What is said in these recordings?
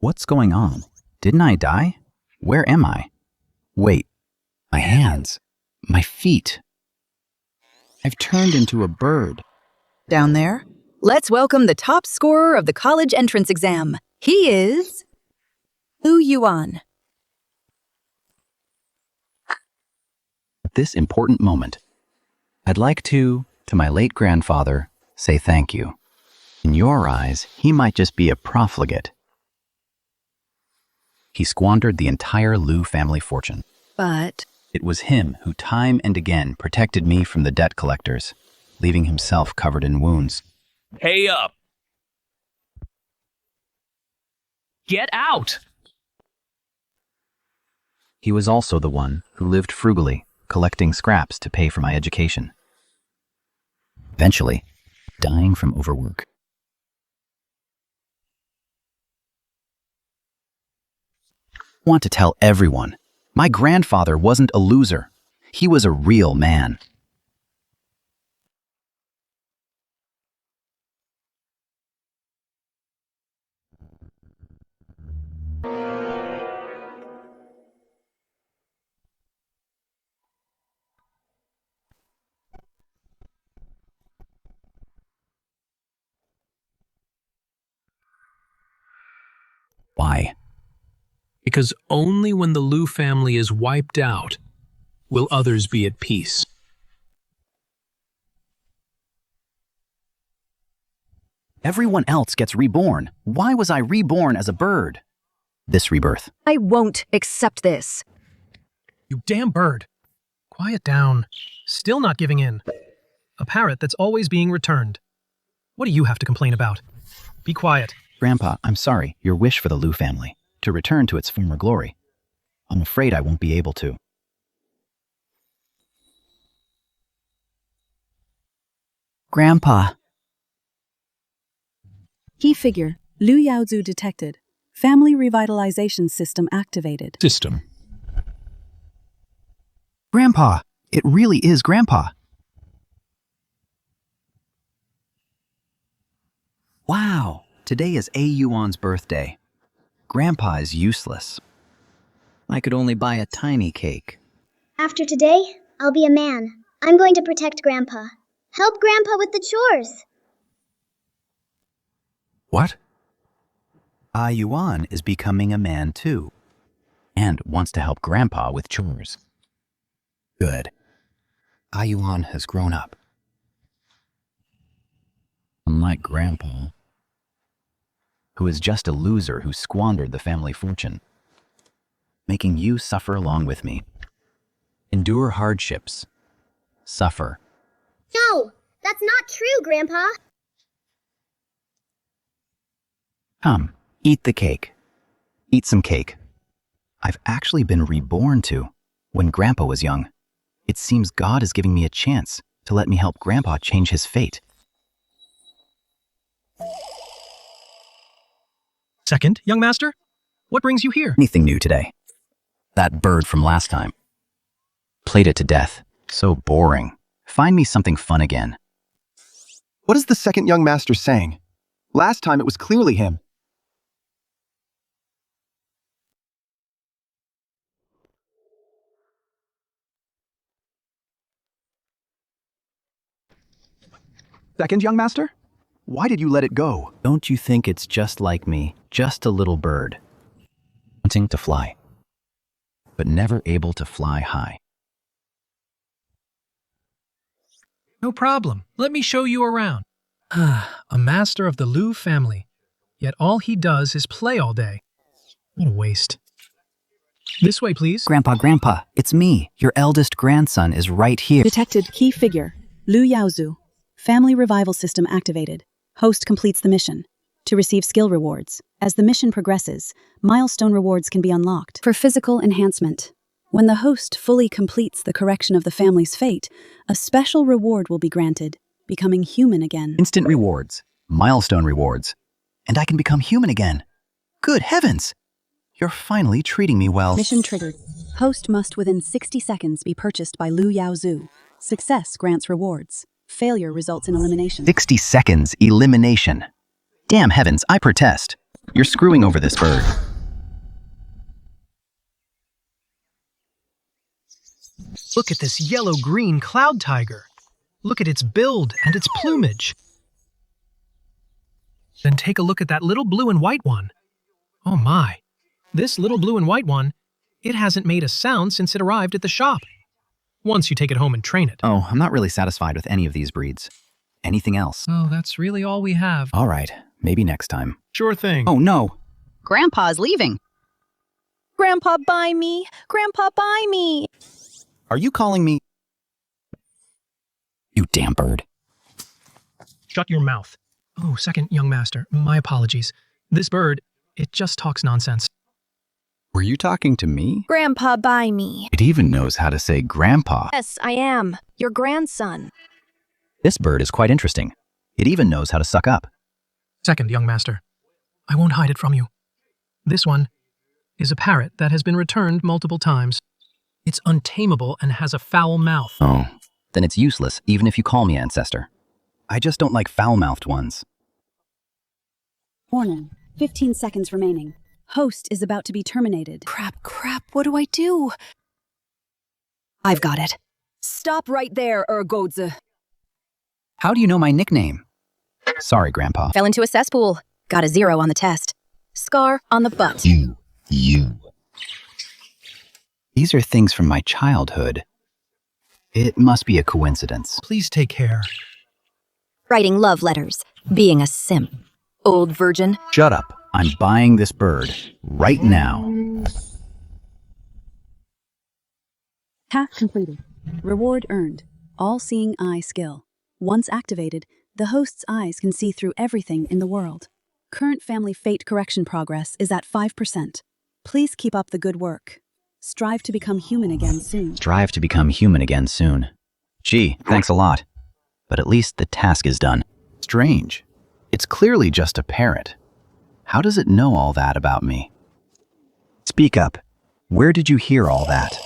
What's going on? Didn't I die? Where am I? Wait, my hands, my feet. I've turned into a bird. Down there, let's welcome the top scorer of the college entrance exam. He is Lu Yuan. At this important moment, I'd like to my late grandfather, say thank you. In your eyes, he might just be a profligate. He squandered the entire Lu family fortune. But it was him who time and again protected me from the debt collectors, leaving himself covered in wounds. Pay up! Get out! He was also the one who lived frugally, collecting scraps to pay for my education. Eventually, dying from overwork. I want to tell everyone, my grandfather wasn't a loser. He was a real man. Why? Because only when the Lu family is wiped out will others be at peace. Everyone else gets reborn. Why was I reborn as a bird? This rebirth. I won't accept this. You damn bird. Quiet down. Still not giving in. A parrot that's always being returned. What do you have to complain about? Be quiet. Grandpa, I'm sorry. Your wish for the Lu family to return to its former glory. I'm afraid I won't be able to. Grandpa. Key figure, Lu Yaozu detected. Family revitalization system activated. System. Grandpa, it really is Grandpa. Wow, today is A. Yuan's birthday. Grandpa is useless. I could only buy a tiny cake. After today, I'll be a man. I'm going to protect Grandpa. Help Grandpa with the chores. What? Ah Yuan is becoming a man too, and wants to help Grandpa with chores. Good. Ah Yuan has grown up. Unlike Grandpa, who is just a loser who squandered the family fortune, making you suffer along with me. Endure hardships. Suffer. No, that's not true, Grandpa. Come, eat the cake. Eat some cake. I've actually been reborn too, when Grandpa was young. It seems God is giving me a chance to let me help Grandpa change his fate. Second, young master? What brings you here? Anything new today? That bird from last time. Played it to death. So boring. Find me something fun again. What is the second young master saying? Last time it was clearly him. Second young master? Why did you let it go? Don't you think it's just like me, just a little bird, wanting to fly, but never able to fly high? No problem. Let me show you around. A master of the Lu family. Yet all he does is play all day. What a waste. This way, please. Grandpa, it's me. Your eldest grandson is right here. Detected key figure, Lu Yaozu. Family revival system activated. Host completes the mission. To receive skill rewards. As the mission progresses, milestone rewards can be unlocked. For physical enhancement. When the host fully completes the correction of the family's fate, a special reward will be granted, becoming human again. Instant rewards, milestone rewards, and I can become human again. Good heavens! You're finally treating me well. Mission triggered. Host must within 60 seconds be purchased by Lu Yaozu. Success grants rewards. Failure results in elimination. 60 seconds elimination. Damn heavens, I protest. You're screwing over this bird. Look at this yellow-green cloud tiger. Look at its build and its plumage. Then take a look at that little blue and white one. Oh my, this little blue and white one, it hasn't made a sound since it arrived at the shop. Once you take it home and train it. Oh, I'm not really satisfied with any of these breeds. Anything else? Oh, that's really all we have. All right, maybe next time. Sure thing. Oh no! Grandpa's leaving. Grandpa, buy me. Grandpa, buy me. Are you calling me? You damn bird. Shut your mouth. Oh, second young master, my apologies. This bird, it just talks nonsense. Were you talking to me? Grandpa, buy me. It even knows how to say grandpa. Yes, I am. Your grandson. This bird is quite interesting. It even knows how to suck up. Second young master, I won't hide it from you. This one is a parrot that has been returned multiple times. It's untamable and has a foul mouth. Oh, then it's useless even if you call me ancestor. I just don't like foul-mouthed ones. Warning. 15 seconds remaining. Host is about to be terminated. Crap, what do I do? I've got it. Stop right there, Ergodze. How do you know my nickname? Sorry, Grandpa. Fell into a cesspool. Got a 0 on the test. Scar on the butt. You. These are things from my childhood. It must be a coincidence. Please take care. Writing love letters. Being a simp. Old virgin. Shut up. I'm buying this bird right now. Task completed. Reward earned. All-seeing eye skill. Once activated, the host's eyes can see through everything in the world. Current family fate correction progress is at 5%. Please keep up the good work. Strive to become human again soon. Strive to become human again soon. Gee, thanks a lot. But at least the task is done. Strange. It's clearly just a parrot. How does it know all that about me? Speak up. Where did you hear all that?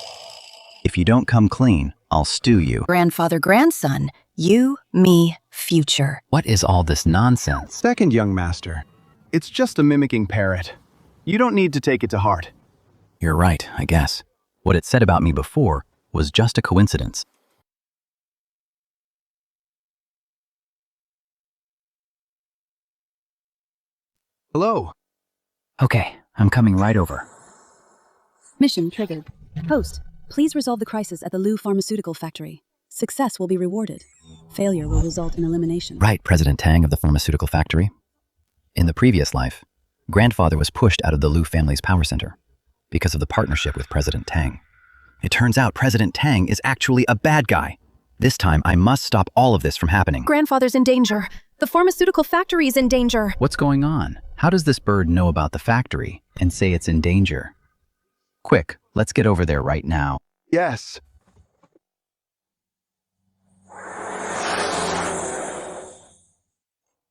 If you don't come clean, I'll stew you. Grandfather, grandson. You, me, future. What is all this nonsense? Second young master. It's just a mimicking parrot. You don't need to take it to heart. You're right, I guess. What it said about me before was just a coincidence. Hello. Okay, I'm coming right over. Mission triggered. Host, please resolve the crisis at the Lu Pharmaceutical Factory. Success will be rewarded. Failure will result in elimination. Right, President Tang of the pharmaceutical factory. In the previous life, grandfather was pushed out of the Lu family's power center because of the partnership with President Tang. It turns out President Tang is actually a bad guy. This time, I must stop all of this from happening. Grandfather's in danger. The pharmaceutical factory is in danger. What's going on? How does this bird know about the factory and say it's in danger? Quick, let's get over there right now. Yes.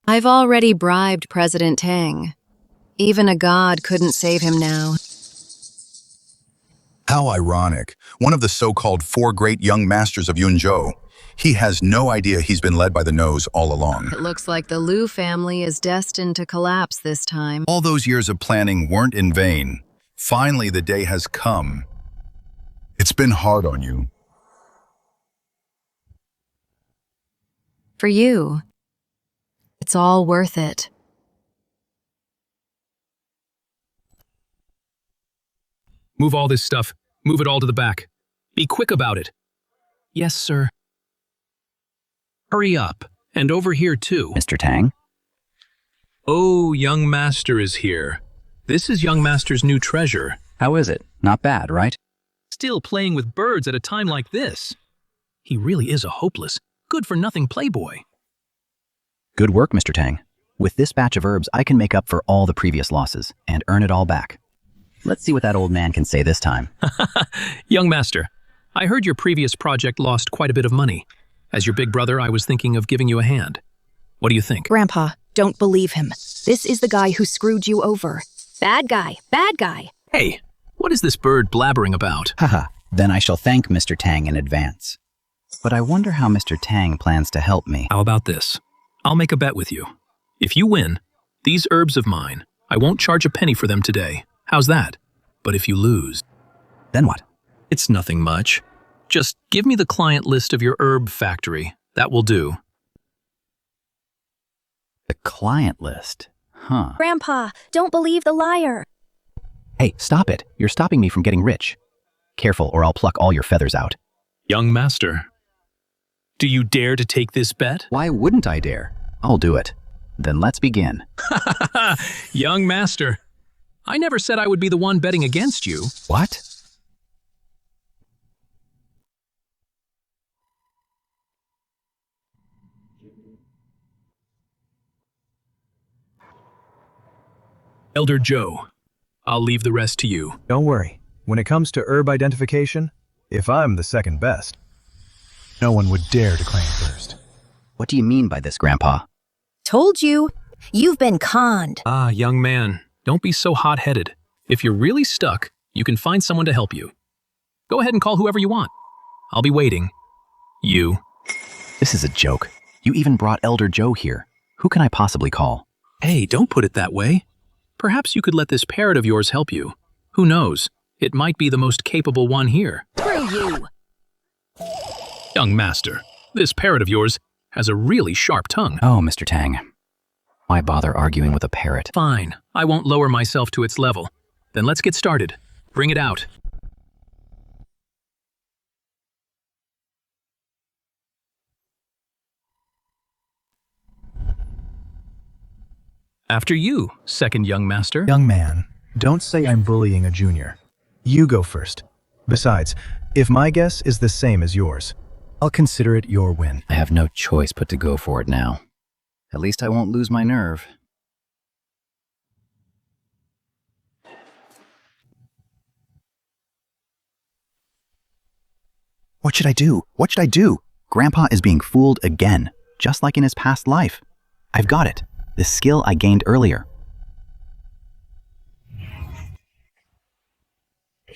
I've already bribed President Tang. Even a god couldn't save him now. How ironic. One of the so-called 4 great young masters of Yunzhou. He has no idea he's been led by the nose all along. It looks like the Lu family is destined to collapse this time. All those years of planning weren't in vain. Finally, the day has come. It's been hard on you. For you, it's all worth it. Move all this stuff. Move it all to the back. Be quick about it. Yes, sir. Hurry up. And over here, too. Mr. Tang? Oh, young master is here. This is young master's new treasure. How is it? Not bad, right? Still playing with birds at a time like this. He really is a hopeless, good-for-nothing playboy. Good work, Mr. Tang. With this batch of herbs, I can make up for all the previous losses and earn it all back. Let's see what that old man can say this time. Young master, I heard your previous project lost quite a bit of money. As your big brother, I was thinking of giving you a hand. What do you think? Grandpa, don't believe him. This is the guy who screwed you over. Bad guy, bad guy. Hey, what is this bird blabbering about? Haha, then I shall thank Mr. Tang in advance. But I wonder how Mr. Tang plans to help me. How about this? I'll make a bet with you. If you win, these herbs of mine, I won't charge a penny for them today. How's that? But if you lose, Then what? it's nothing much. Just give me the client list of your herb factory. That will do. The client list. Huh. Grandpa, don't believe the liar. Hey, stop it. You're stopping me from getting rich. Careful, or I'll pluck all your feathers out. Young master, do you dare to take this bet? Why wouldn't I dare? I'll do it. Then let's begin. Young master, I never said I would be the one betting against you. What? Elder Joe, I'll leave the rest to you. Don't worry. When it comes to herb identification, if I'm the second best, no one would dare to claim first. What do you mean by this, Grandpa? Told you. You've been conned. Ah, young man, don't be so hot-headed. If you're really stuck, you can find someone to help you. Go ahead and call whoever you want. I'll be waiting. You. This is a joke. You even brought Elder Joe here. Who can I possibly call? Hey, don't put it that way. Perhaps you could let this parrot of yours help you. Who knows? It might be the most capable one here. Screw you. Young master, this parrot of yours has a really sharp tongue. Oh, Mr. Tang. Why bother arguing with a parrot? Fine, I won't lower myself to its level. Then let's get started. Bring it out. After you, second young master. Young man, don't say I'm bullying a junior. You go first. Besides, if my guess is the same as yours, I'll consider it your win. I have no choice but to go for it now. At least I won't lose my nerve. What should I do? What should I do? Grandpa is being fooled again, just like in his past life. I've got it. The skill I gained earlier.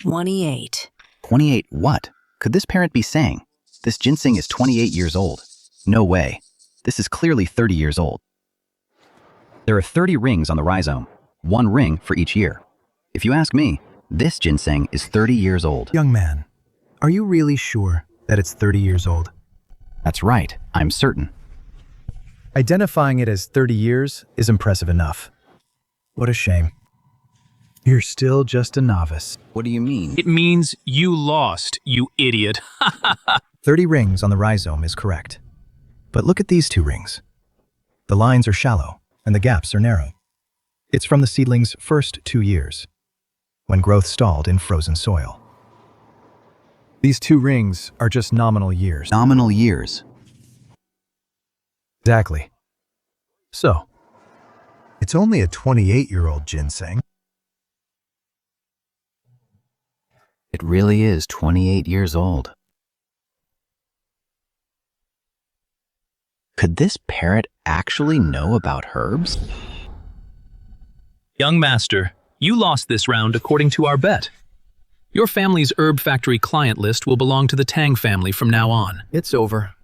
28. 28 what? Could this parent be saying? This ginseng is 28 years old. No way. This is clearly 30 years old. There are 30 rings on the rhizome, 1 ring for each year. If you ask me, this ginseng is 30 years old. Young man, are you really sure that it's 30 years old? That's right, I'm certain. Identifying it as 30 years is impressive enough. What a shame. You're still just a novice. What do you mean? It means you lost, you idiot. 30 rings on the rhizome is correct. But look at these 2 rings. The lines are shallow and the gaps are narrow. It's from the seedling's first 2 years, when growth stalled in frozen soil. These 2 rings are just nominal years. Nominal years. Exactly. So, it's only a 28-year-old ginseng. It really is 28 years old. Could this parrot actually know about herbs? Young master, you lost this round according to our bet. Your family's herb factory client list will belong to the Tang family from now on. It's over.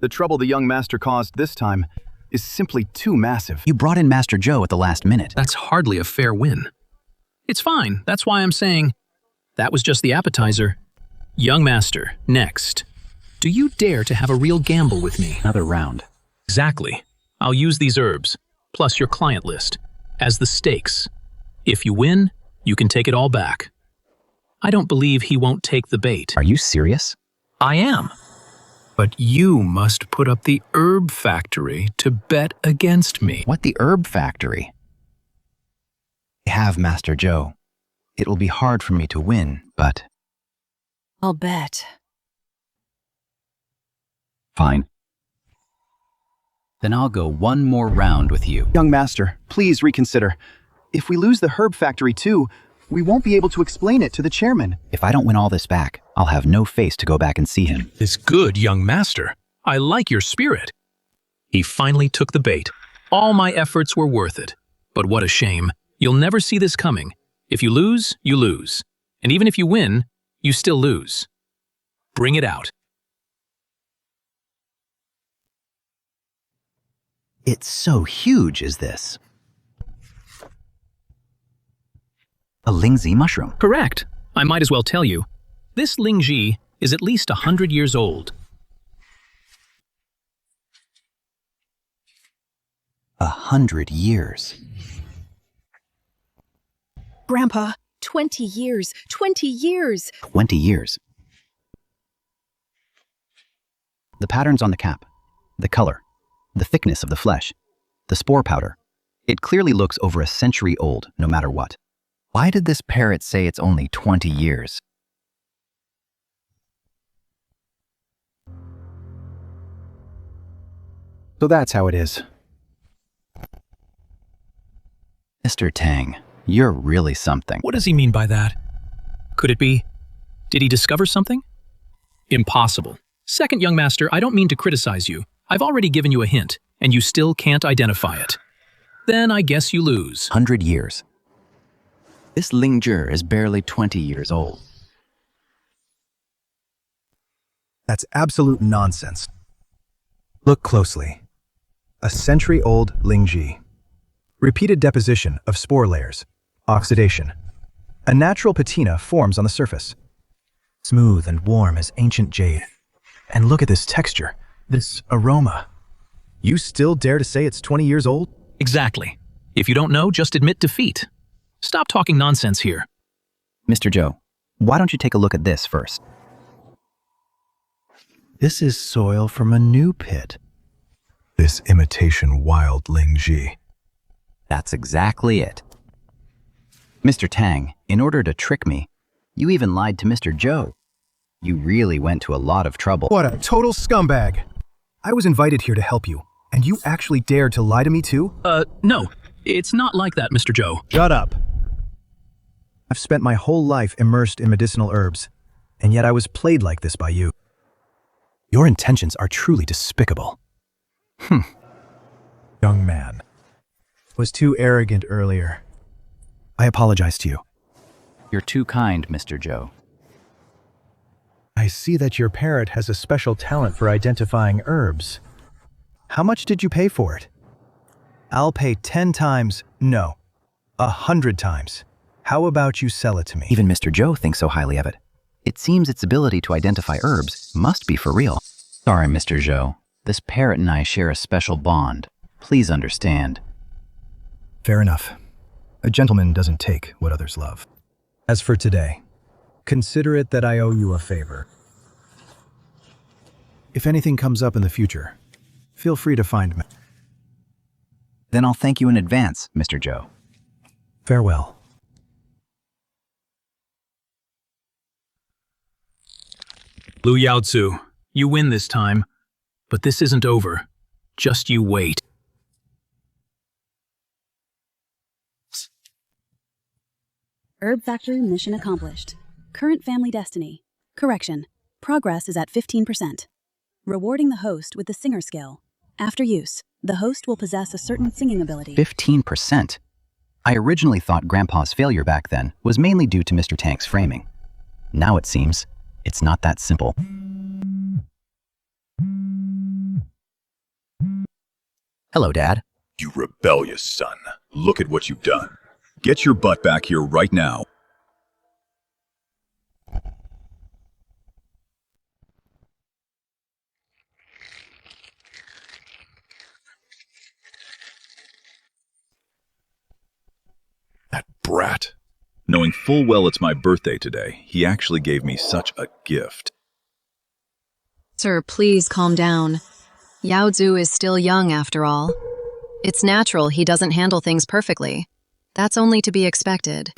The trouble the young master caused this time is simply too massive. You brought in Master Joe at the last minute. That's hardly a fair win. It's fine, that's why I'm saying that was just the appetizer. Young master, next. Do you dare to have a real gamble with me? Another round. Exactly. I'll use these herbs, plus your client list, as the stakes. If you win, you can take it all back. I don't believe he won't take the bait. Are you serious? I am. But you must put up the herb factory to bet against me. What, the herb factory? I have Master Joe. It will be hard for me to win, but... I'll bet. Fine. Then I'll go one more round with you. Young master, please reconsider. If we lose the herb factory too, we won't be able to explain it to the chairman. If I don't win all this back, I'll have no face to go back and see him. It's good, young master. I like your spirit. He finally took the bait. All my efforts were worth it. But what a shame. You'll never see this coming. If you lose, you lose. And even if you win, you still lose. Bring it out. It's so huge, is this? A Lingzi mushroom. Correct. I might as well tell you. This Lingji is at least 100 years old. 100 years. Grandpa, 20 years. 20 years. 20 years. The patterns on the cap, the color, the thickness of the flesh, the spore powder. It clearly looks over a century old, no matter what. Why did this parrot say it's only 20 years? So that's how it is. Mr. Tang, you're really something. What does he mean by that? Could it be? Did he discover something? Impossible. Second, young master, I don't mean to criticize you. I've already given you a hint, and you still can't identify it. Then I guess you lose. 100 years. This Lingzhi is barely 20 years old. That's absolute nonsense. Look closely. A century-old Lingzhi. Repeated deposition of spore layers. Oxidation. A natural patina forms on the surface. Smooth and warm as ancient jade. And look at this texture, this aroma. You still dare to say it's 20 years old? Exactly. If you don't know, just admit defeat. Stop talking nonsense here. Mr. Zhou, why don't you take a look at this first? This is soil from a new pit. This imitation wild Lingzhi. That's exactly it. Mr. Tang, in order to trick me, you even lied to Mr. Zhou. You really went to a lot of trouble. What a total scumbag! I was invited here to help you, and you actually dared to lie to me too? No. It's not like that, Mr. Zhou. Shut up! I've spent my whole life immersed in medicinal herbs, and yet I was played like this by you. Your intentions are truly despicable. Young man. Was too arrogant earlier. I apologize to you. You're too kind, Mr. Zhou. I see that your parrot has a special talent for identifying herbs. How much did you pay for it? I'll pay 10 times, no, 100 times. How about you sell it to me? Even Mr. Zhou thinks so highly of it. It seems its ability to identify herbs must be for real. Sorry, Mr. Zhou. This parrot and I share a special bond. Please understand. Fair enough. A gentleman doesn't take what others love. As for today, consider it that I owe you a favor. If anything comes up in the future, feel free to find me. Then I'll thank you in advance, Mr. Zhou. Farewell. Lu Yaozu, you win this time. But this isn't over. Just you wait. Herb Factory mission accomplished. Current family destiny. Correction. Progress is at 15%. Rewarding the host with the singer skill. After use, the host will possess a certain singing ability. 15%? I originally thought Grandpa's failure back then was mainly due to Mr. Tang's framing. Now it seems it's not that simple. Hello, Dad. You rebellious son. Look at what you've done. Get your butt back here right now. That brat. Knowing full well it's my birthday today, he actually gave me such a gift. Sir, please calm down. Yaozu is still young after all. It's natural he doesn't handle things perfectly. That's only to be expected.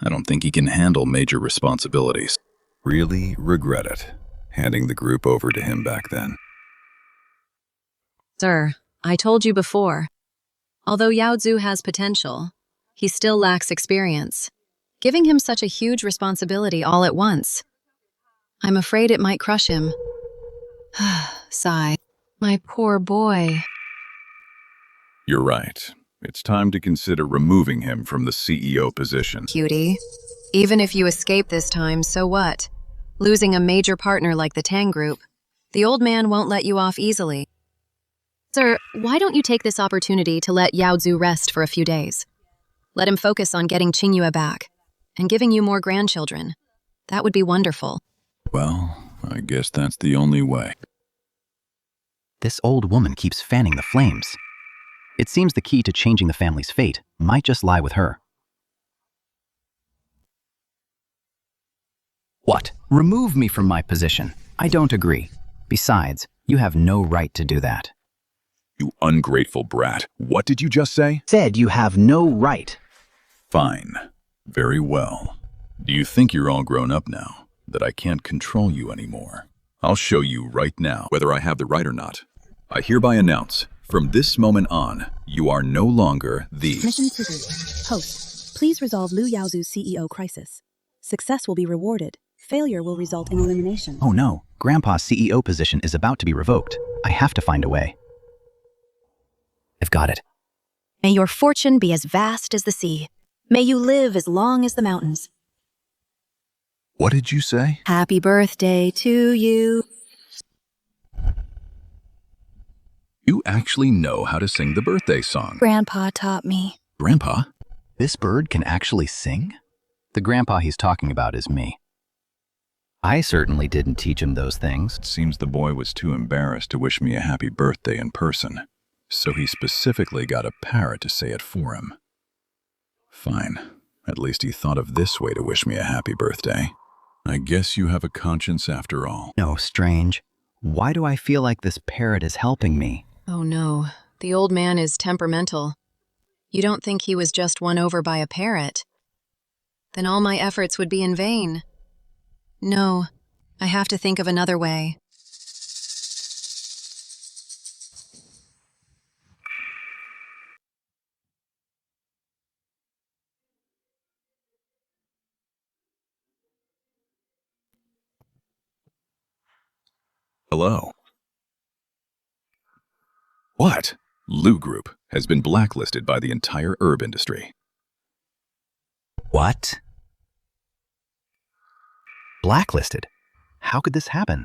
I don't think he can handle major responsibilities. Really regret it, handing the group over to him back then. Sir, I told you before. Although Yaozu has potential, he still lacks experience. Giving him such a huge responsibility all at once, I'm afraid it might crush him. Sigh. My poor boy. You're right. It's time to consider removing him from the CEO position. Cutie. Even if you escape this time, so what? Losing a major partner like the Tang Group, the old man won't let you off easily. Sir, why don't you take this opportunity to let Yaozu rest for a few days? Let him focus on getting Qingyue back. and giving you more grandchildren. That would be wonderful. Well, I guess that's the only way. This old woman keeps fanning the flames. It seems the key to changing the family's fate might just lie with her. What? Remove me from my position. I don't agree. Besides, you have no right to do that. You ungrateful brat. What did you just say? Said you have no right. Fine. Very well. Do you think you're all grown up now, that I can't control you anymore? I'll show you right now whether I have the right or not. I hereby announce, from this moment on, you are no longer the... Mission triggered. Host, please resolve Lu Yaozu's CEO crisis. Success will be rewarded. Failure will result in elimination. Oh no, Grandpa's CEO position is about to be revoked. I have to find a way. I've got it. May your fortune be as vast as the sea. May you live as long as the mountains. What did you say? Happy birthday to you. You actually know how to sing the birthday song. Grandpa taught me. Grandpa? This bird can actually sing? The grandpa he's talking about is me. I certainly didn't teach him those things. It seems the boy was too embarrassed to wish me a happy birthday in person, so he specifically got a parrot to say it for him. Fine. At least he thought of this way to wish me a happy birthday. I guess you have a conscience after all. No, Strange. Why do I feel like this parrot is helping me? Oh no, the old man is temperamental. You don't think he was just won over by a parrot? Then all my efforts would be in vain. No, I have to think of another way. Hello. What? Lu Group has been blacklisted by the entire herb industry. What? Blacklisted? How could this happen?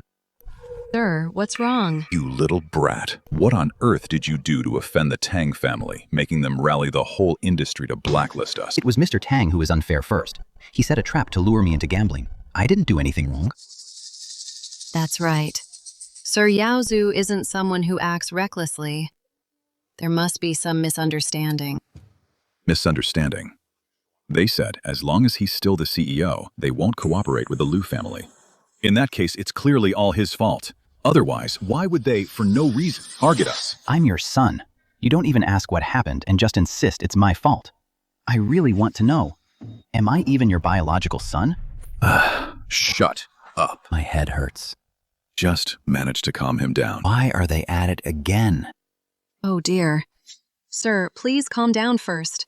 Sir, what's wrong? You little brat. What on earth did you do to offend the Tang family, making them rally the whole industry to blacklist us? It was Mr. Tang who was unfair first. He set a trap to lure me into gambling. I didn't do anything wrong. That's right. Sir Yaozu isn't someone who acts recklessly. There must be some misunderstanding. Misunderstanding. They said as long as he's still the CEO, they won't cooperate with the Lu family. In that case, it's clearly all his fault. Otherwise, why would they, for no reason, target us? I'm your son. You don't even ask what happened and just insist it's my fault. I really want to know. Am I even your biological son? Shut up. My head hurts. Just managed to calm him down. Why are they at it again? Oh dear. Sir, please calm down first.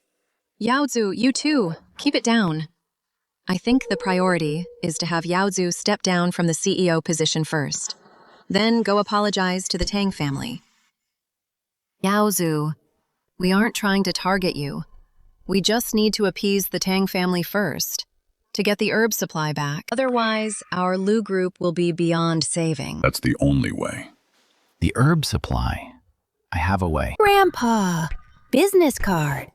Yaozu, you too. Keep it down. I think the priority is to have Yaozu step down from the CEO position first. Then go apologize to the Tang family. Yaozu, we aren't trying to target you. We just need to appease the Tang family first, to get the herb supply back. Otherwise, our Lu group will be beyond saving. That's the only way. The herb supply. I have a way. Grandpa, business card.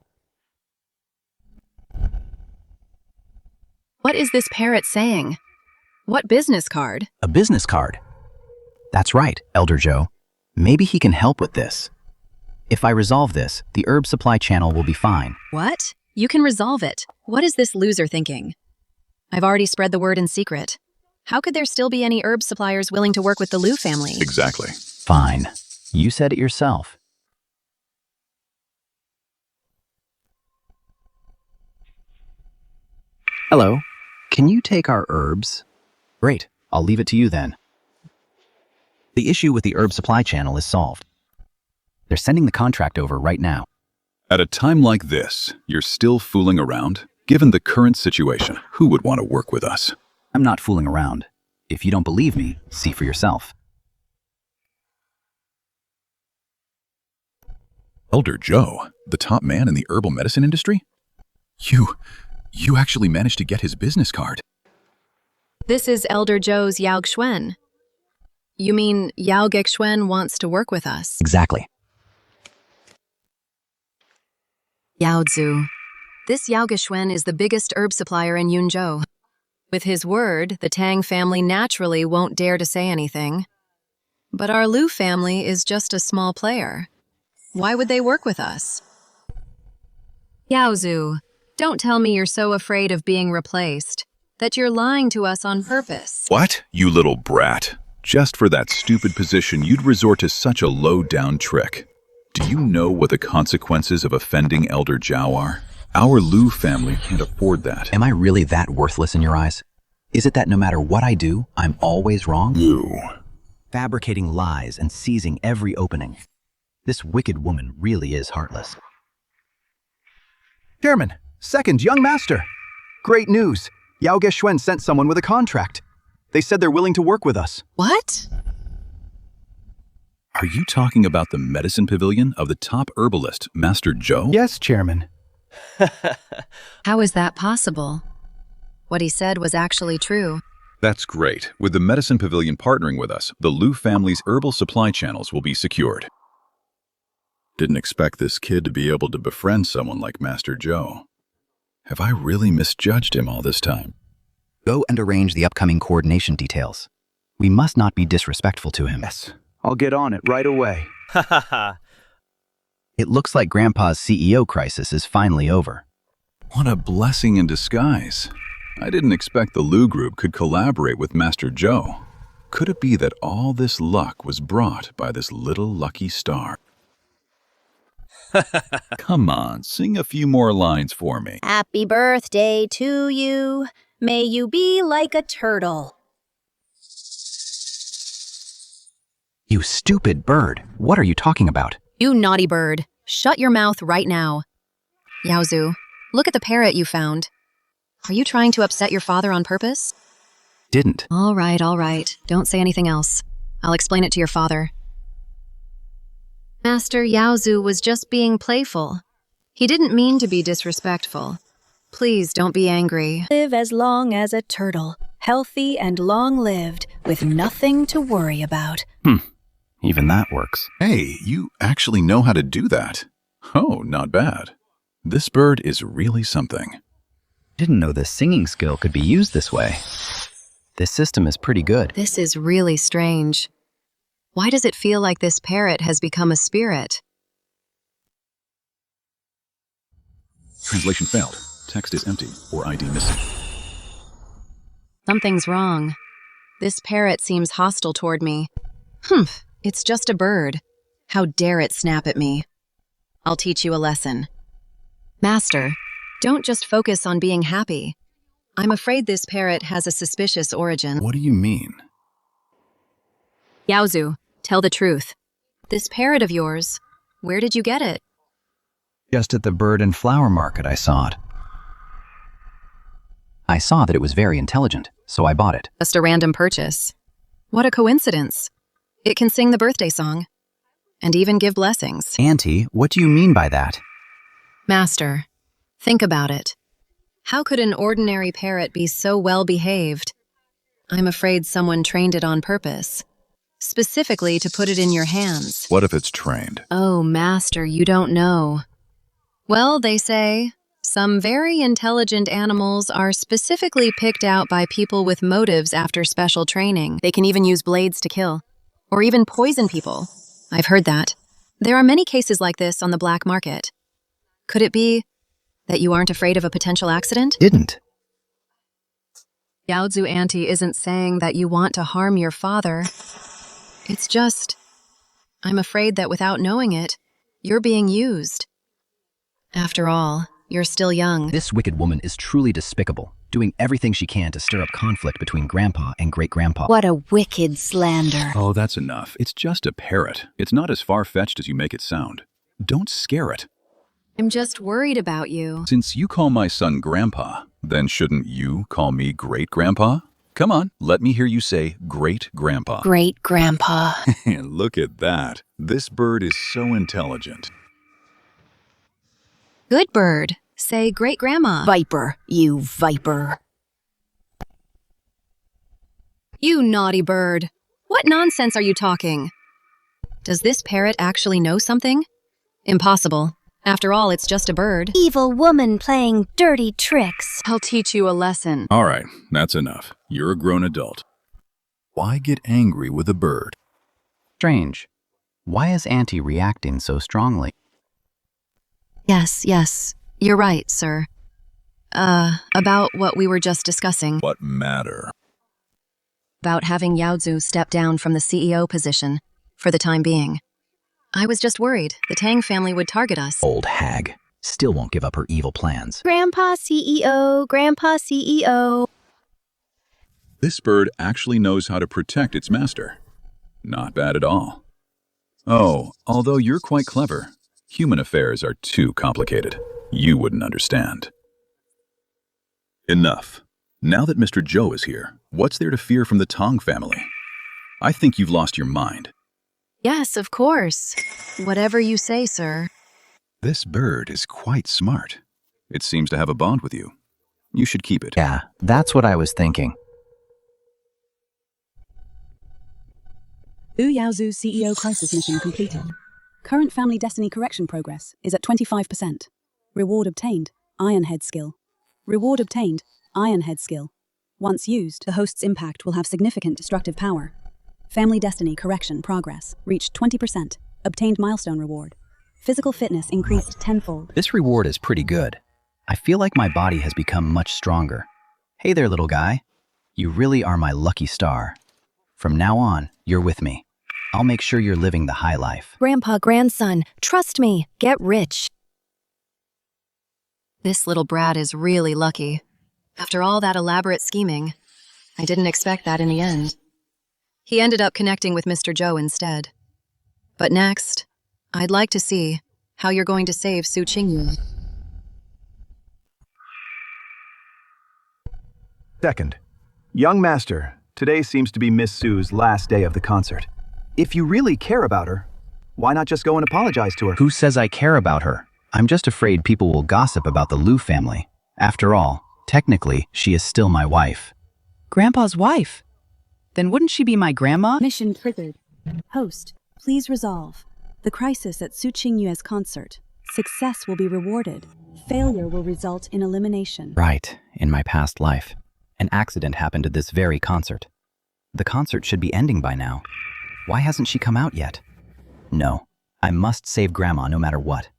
What is this parrot saying? What business card? A business card. That's right, Elder Joe. Maybe he can help with this. If I resolve this, the herb supply channel will be fine. What? You can resolve it. What is this loser thinking? I've already spread the word in secret. How could there still be any herb suppliers willing to work with the Lu family? Exactly. Fine. You said it yourself. Hello. Can you take our herbs? Great. I'll leave it to you then. The issue with the herb supply channel is solved. They're sending the contract over right now. At a time like this, you're still fooling around? Given the current situation, who would want to work with us? I'm not fooling around. If you don't believe me, see for yourself. Elder Joe, the top man in the herbal medicine industry? You actually managed to get his business card. This is Elder Joe's Yao Gexuan. You mean Yao Gexuan wants to work with us? Exactly. Yaozu, This Yaozuxuan is the biggest herb supplier in Yunzhou. With his word, the Tang family naturally won't dare to say anything. But our Lu family is just a small player. Why would they work with us? Yaozu, don't tell me you're so afraid of being replaced that you're lying to us on purpose. What? You little brat. Just for that stupid position, you'd resort to such a low-down trick. Do you know what the consequences of offending Elder Zhao are? Our Lu family can't afford that. Am I really that worthless in your eyes? Is it that no matter what I do, I'm always wrong? You. Fabricating lies and seizing every opening. This wicked woman really is heartless. Chairman, second young master. Great news. Yaozuxuan sent someone with a contract. They said they're willing to work with us. What? Are you talking about the medicine pavilion of the top herbalist, Master Zhou? Yes, Chairman. How is that possible? What he said was actually true. That's great. With the medicine pavilion partnering with us, the Lu family's herbal supply channels will be secured. Didn't expect this kid to be able to befriend someone like Master Zhou. Have I really misjudged him all this time? Go and arrange the upcoming coordination details. We must not be disrespectful to him. Yes, I'll get on it right away. It looks like Grandpa's CEO crisis is finally over. What a blessing in disguise. I didn't expect the Lu group could collaborate with Master Zhou. Could it be that all this luck was brought by this little lucky star? Come on, sing a few more lines for me. Happy birthday to you. May you be like a turtle. You stupid bird. What are you talking about? You naughty bird. Shut your mouth right now. Yaozu, look at the parrot you found. Are you trying to upset your father on purpose? Didn't. All right. Don't say anything else. I'll explain it to your father. Master Yaozu was just being playful. He didn't mean to be disrespectful. Please don't be angry. Live as long as a turtle, healthy and long-lived, with nothing to worry about. Even that works. Hey, you actually know how to do that. Oh, not bad. This bird is really something. Didn't know this singing skill could be used this way. This system is pretty good. This is really strange. Why does it feel like this parrot has become a spirit? Translation failed. Text is empty or ID missing. Something's wrong. This parrot seems hostile toward me. It's just a bird. How dare it snap at me? I'll teach you a lesson. Master, don't just focus on being happy. I'm afraid this parrot has a suspicious origin. What do you mean? Yaozu, tell the truth. This parrot of yours, where did you get it? Just at the bird and flower market I saw it. I saw that it was very intelligent, so I bought it. Just a random purchase. What a coincidence. It can sing the birthday song, and even give blessings. Auntie, what do you mean by that? Master, think about it. How could an ordinary parrot be so well behaved? I'm afraid someone trained it on purpose, specifically to put it in your hands. What if it's trained? Oh, Master, you don't know. Well, they say, some very intelligent animals are specifically picked out by people with motives after special training. They can even use blades to kill, or even poison people. I've heard that. There are many cases like this on the black market. Could it be that you aren't afraid of a potential accident? Didn't. Yaozu Auntie isn't saying that you want to harm your father. It's just, I'm afraid that without knowing it, you're being used. After all, you're still young. This wicked woman is truly despicable, doing everything she can to stir up conflict between Grandpa and Great-Grandpa. What a wicked slander. Oh, that's enough. It's just a parrot. It's not as far-fetched as you make it sound. Don't scare it. I'm just worried about you. Since you call my son Grandpa, then shouldn't you call me Great-Grandpa? Come on, let me hear you say Great-Grandpa. Great-Grandpa. Look at that. This bird is so intelligent. Good bird. Say Great-Grandma. Viper, you viper. You naughty bird. What nonsense are you talking? Does this parrot actually know something? Impossible. After all, it's just a bird. Evil woman playing dirty tricks. I'll teach you a lesson. All right, that's enough. You're a grown adult. Why get angry with a bird? Strange. Why is Auntie reacting so strongly? Yes, you're right, sir. About what we were just discussing. What matter? About having Yaozu step down from the CEO position, for the time being. I was just worried the Tang family would target us. Old hag. Still won't give up her evil plans. Grandpa CEO, Grandpa CEO. This bird actually knows how to protect its master. Not bad at all. Oh, although you're quite clever, human affairs are too complicated. You wouldn't understand. Enough. Now that Mr. Zhou is here, what's there to fear from the Tang family? I think you've lost your mind. Yes, of course. Whatever you say, sir. This bird is quite smart. It seems to have a bond with you. You should keep it. Yeah, that's what I was thinking. Lu Yaozu CEO crisis mission completed. Current family destiny correction progress is at 25%. Reward obtained, Iron Head skill. Reward obtained, Iron Head skill. Once used, the host's impact will have significant destructive power. Family destiny correction progress reached 20%. Obtained milestone reward. Physical fitness increased tenfold. This reward is pretty good. I feel like my body has become much stronger. Hey there, little guy. You really are my lucky star. From now on, you're with me. I'll make sure you're living the high life. Grandpa, grandson, trust me, get rich. This little brat is really lucky. After all that elaborate scheming, I didn't expect that in the end. He ended up connecting with Mr. Zhou instead. But next, I'd like to see how you're going to save Su Qingyu. Second, young master, today seems to be Miss Su's last day of the concert. If you really care about her, why not just go and apologize to her? Who says I care about her? I'm just afraid people will gossip about the Lu family. After all, technically, she is still my wife. Grandpa's wife? Then wouldn't she be my grandma? Mission triggered. Host, please resolve. The crisis at Su Qingyue's concert. Success will be rewarded. Failure will result in elimination. Right, in my past life. An accident happened at this very concert. The concert should be ending by now. Why hasn't she come out yet? No, I must save Grandma no matter what.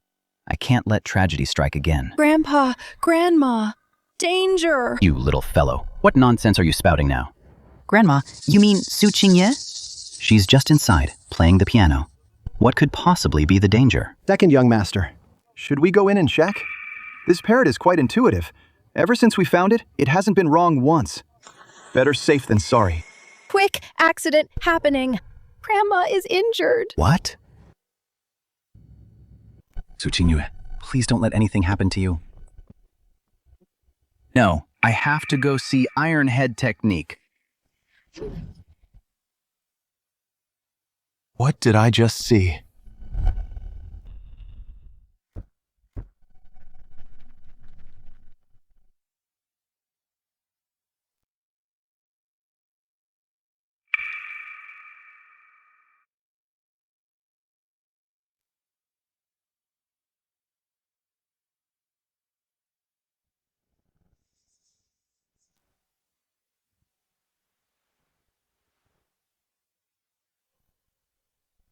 I can't let tragedy strike again. Grandpa, Grandma, danger! You little fellow, what nonsense are you spouting now? Grandma, you mean Su Qingye? She's just inside, playing the piano. What could possibly be the danger? Second, young master. Should we go in and check? This parrot is quite intuitive. Ever since we found it, it hasn't been wrong once. Better safe than sorry. Quick, accident happening. Grandma is injured. What? Su Qingyue, please don't let anything happen to you. No, I have to go see Iron Head technique. What did I just see?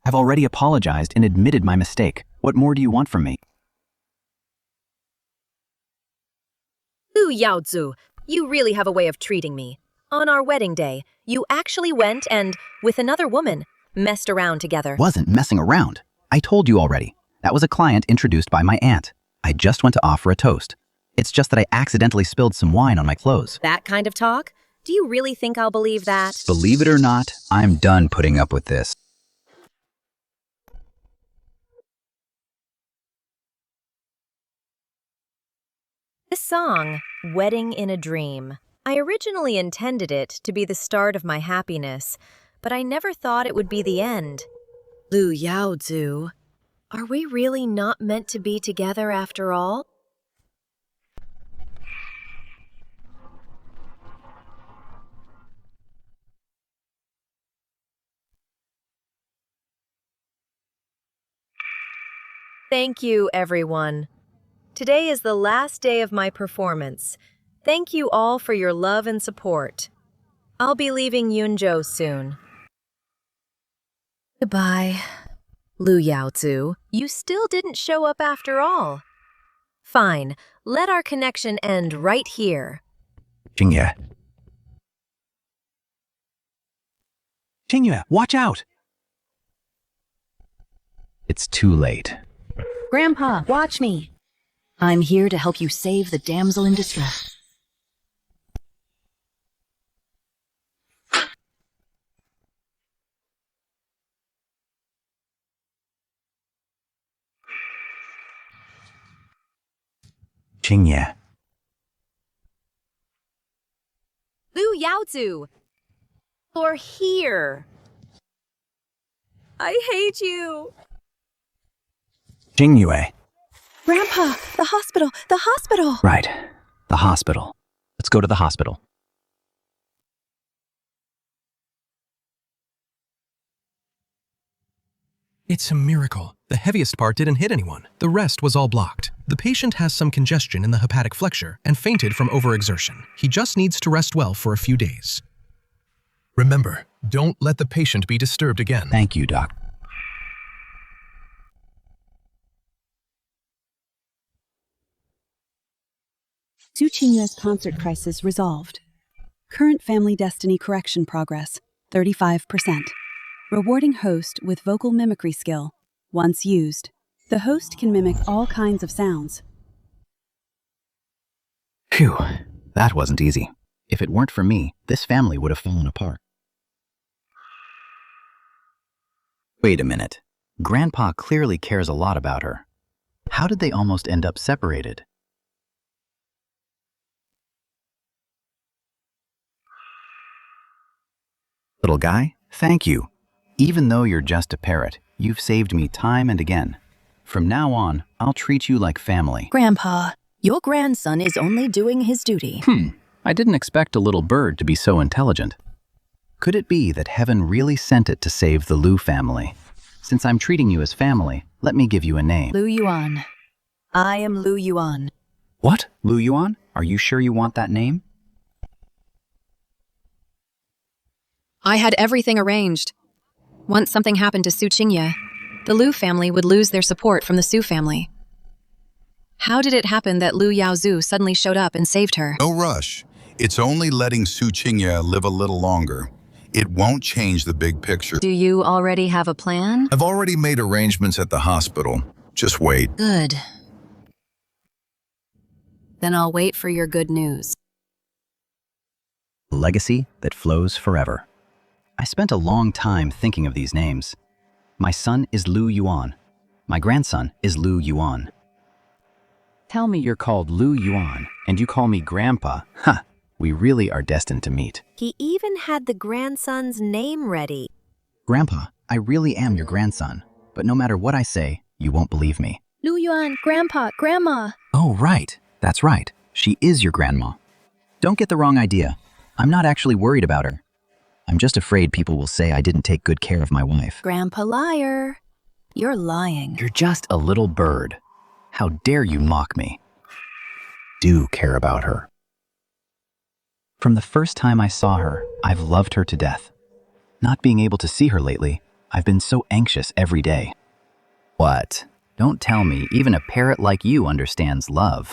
I've already apologized and admitted my mistake. What more do you want from me? Lu Yaozu, you really have a way of treating me. On our wedding day, you actually went and, with another woman, messed around together. Wasn't messing around. I told you already. That was a client introduced by my aunt. I just went to offer a toast. It's just that I accidentally spilled some wine on my clothes. That kind of talk? Do you really think I'll believe that? Believe it or not, I'm done putting up with this. This song, Wedding in a Dream, I originally intended it to be the start of my happiness, but I never thought it would be the end. Lu Yaozu, are we really not meant to be together after all? Thank you, everyone. Today is the last day of my performance. Thank you all for your love and support. I'll be leaving Yunzhou soon. Goodbye. Lu Yaozu, you still didn't show up after all. Fine, let our connection end right here. Xinye. Xinye, watch out! It's too late. Grandpa, watch me. I'm here to help you save the damsel in distress. Xinye. Lu Yaozu, you're here. I hate you. Xinye. Grandpa, the hospital! Right. The hospital. Let's go to the hospital. It's a miracle. The heaviest part didn't hit anyone. The rest was all blocked. The patient has some congestion in the hepatic flexure and fainted from overexertion. He just needs to rest well for a few days. Remember, don't let the patient be disturbed again. Thank you, Doc. Su Qingyue's concert crisis resolved. Current family destiny correction progress, 35%. Rewarding host with vocal mimicry skill. Once used, the host can mimic all kinds of sounds. Phew, that wasn't easy. If it weren't for me, this family would have fallen apart. Wait a minute. Grandpa clearly cares a lot about her. How did they almost end up separated? Little guy, thank you. Even though you're just a parrot, you've saved me time and again. From now on, I'll treat you like family. Grandpa, your grandson is only doing his duty. I didn't expect a little bird to be so intelligent. Could it be that heaven really sent it to save the Lu family? Since I'm treating you as family, let me give you a name. Lu Yuan. I am Lu Yuan. What? Lu Yuan? Are you sure you want that name? I had everything arranged. Once something happened to Su Qingyue, the Lu family would lose their support from the Su family. How did it happen that Lu Yaozu suddenly showed up and saved her? No rush. It's only letting Su Qingyue live a little longer. It won't change the big picture. Do you already have a plan? I've already made arrangements at the hospital. Just wait. Good. Then I'll wait for your good news. A legacy that flows forever. I spent a long time thinking of these names. My son is Lu Yuan. My grandson is Lu Yuan. Tell me you're called Lu Yuan, and you call me Grandpa. Ha! We really are destined to meet. He even had the grandson's name ready. Grandpa, I really am your grandson, but no matter what I say, you won't believe me. Lu Yuan, Grandpa, Grandma. Oh, right. That's right. She is your grandma. Don't get the wrong idea. I'm not actually worried about her. I'm just afraid people will say I didn't take good care of my wife. Grandpa liar. You're lying. You're just a little bird. How dare you mock me? Do care about her. From the first time I saw her, I've loved her to death. Not being able to see her lately, I've been so anxious every day. What? Don't tell me even a parrot like you understands love.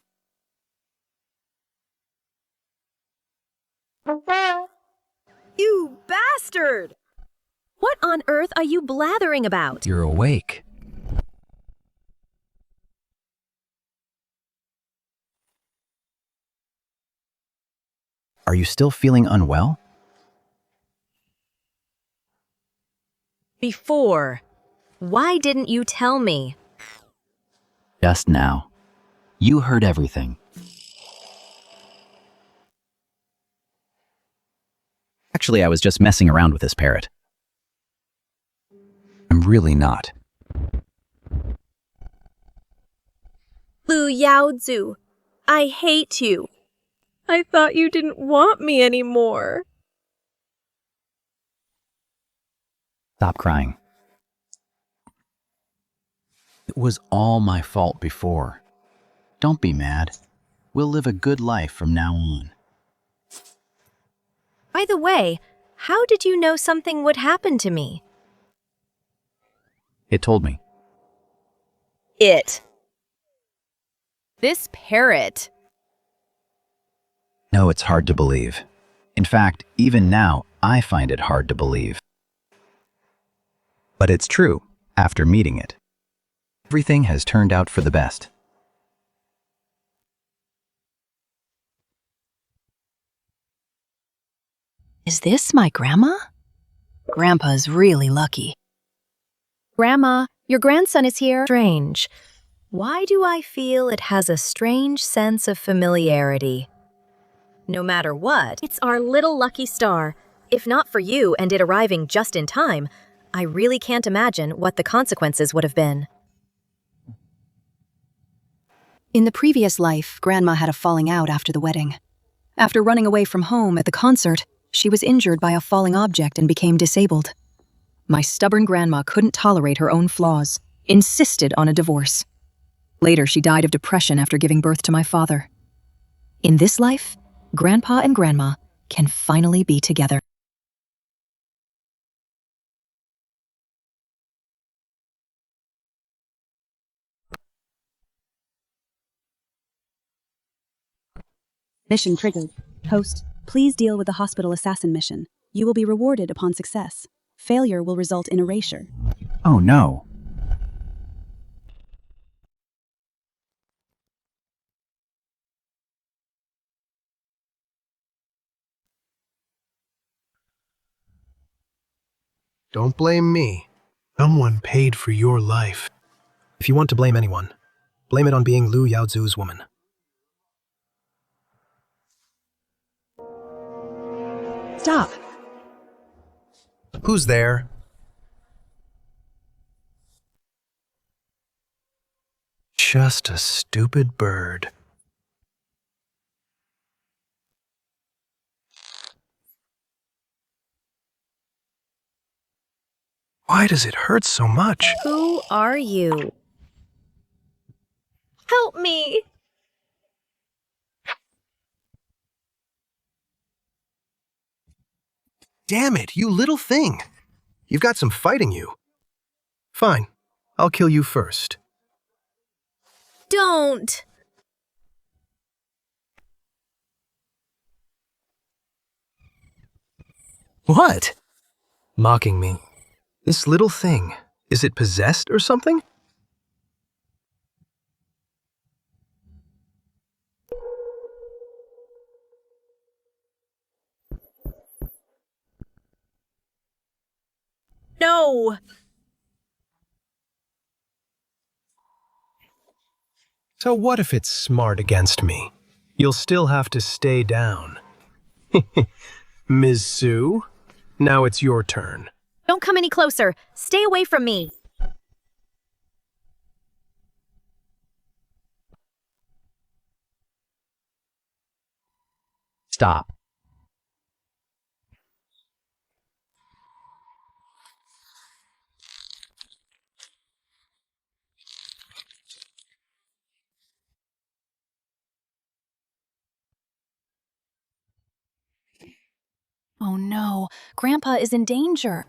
You bastard! What on earth are you blathering about? You're awake. Are you still feeling unwell? Before. Why didn't you tell me? Just now. You heard everything. Actually, I was just messing around with this parrot. I'm really not. Lu Yaozu, I hate you. I thought you didn't want me anymore. Stop crying. It was all my fault before. Don't be mad. We'll live a good life from now on. By the way, how did you know something would happen to me? It told me. It. This parrot. No, it's hard to believe. In fact, even now, I find it hard to believe. But it's true, after meeting it. Everything has turned out for the best. Is this my grandma? Grandpa's really lucky. Grandma, your grandson is here. Strange. Why do I feel it has a strange sense of familiarity? No matter what, it's our little lucky star. If not for you and it arriving just in time, I really can't imagine what the consequences would have been. In the previous life, Grandma had a falling out after the wedding. After running away from home at the concert, she was injured by a falling object and became disabled. My stubborn grandma couldn't tolerate her own flaws, insisted on a divorce. Later, she died of depression after giving birth to my father. In this life, Grandpa and Grandma can finally be together. Mission triggered. Host, please deal with the hospital assassin mission. You will be rewarded upon success. Failure will result in erasure. Oh no. Don't blame me. Someone paid for your life. If you want to blame anyone, blame it on being Lu Yaozu's woman. Stop! Who's there? Just a stupid bird. Why does it hurt so much? Who are you? Help me! Damn it, you little thing! You've got some fight in you. Fine, I'll kill you first. Don't! What? Mocking me. This little thing, is it possessed or something? No! So what if it's smart against me? You'll still have to stay down. Ms. Sue, now it's your turn. Don't come any closer. Stay away from me. Stop. Oh no, Grandpa is in danger.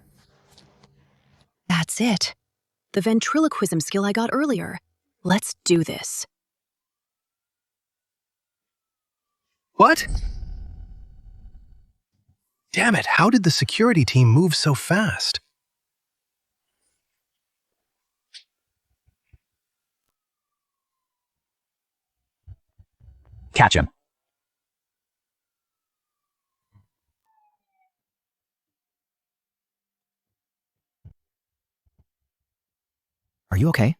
That's it. The ventriloquism skill I got earlier. Let's do this. What? Damn it, how did the security team move so fast? Catch him. Are you okay?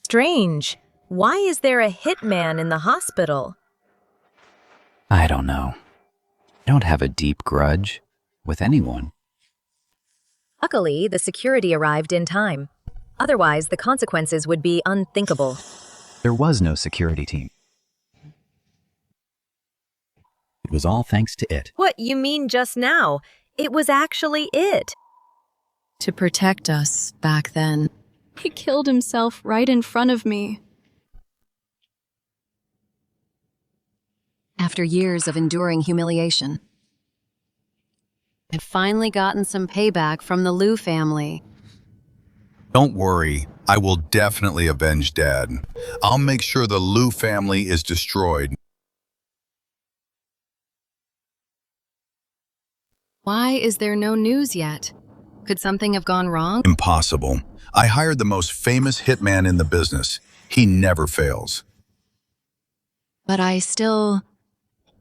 Strange. Why is there a hitman in the hospital? I don't know. I don't have a deep grudge with anyone. Luckily, the security arrived in time. Otherwise, the consequences would be unthinkable. There was no security team. It was all thanks to it. What you mean just now? It was actually it. to protect us back then. He killed himself right in front of me. After years of enduring humiliation, I've finally gotten some payback from the Lu family. Don't worry, I will definitely avenge Dad. I'll make sure the Lu family is destroyed. Why is there no news yet? Could something have gone wrong? Impossible. I hired the most famous hitman in the business. He never fails. But I still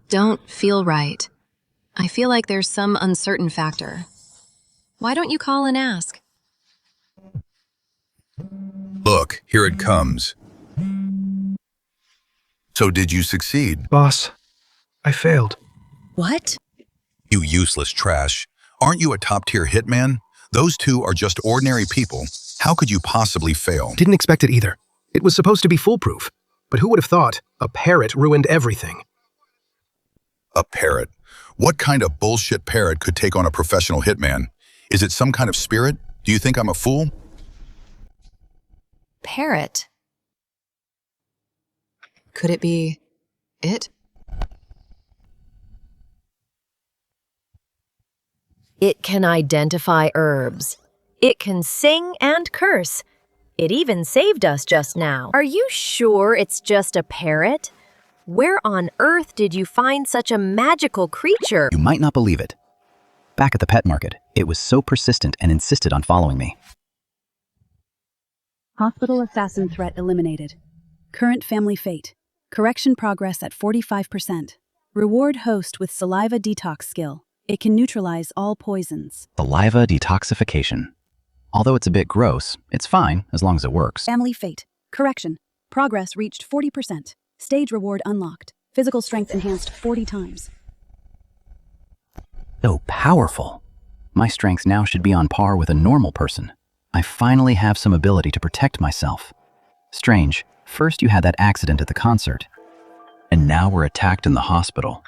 don't feel right. I feel like there's some uncertain factor. Why don't you call and ask? Look, here it comes. So did you succeed? Boss, I failed. What? You useless trash. Aren't you a top-tier hitman? Those two are just ordinary people. How could you possibly fail? Didn't expect it either. It was supposed to be foolproof. But who would have thought a parrot ruined everything? A parrot? What kind of bullshit parrot could take on a professional hitman? Is it some kind of spirit? Do you think I'm a fool? Parrot? Could it be it? It can identify herbs. It can sing and curse. It even saved us just now. Are you sure it's just a parrot? Where on earth did you find such a magical creature? You might not believe it. Back at the pet market, it was so persistent and insisted on following me. Hospital assassin threat eliminated. Current family fate. Correction progress at 45%. Reward host with saliva detox skill. It can neutralize all poisons. Saliva detoxification. Although it's a bit gross, it's fine as long as it works. Family fate. Correction. Progress reached 40%. Stage reward unlocked. Physical strength enhanced 40 times. So powerful. My strengths now should be on par with a normal person. I finally have some ability to protect myself. Strange, first you had that accident at the concert, and now we're attacked in the hospital.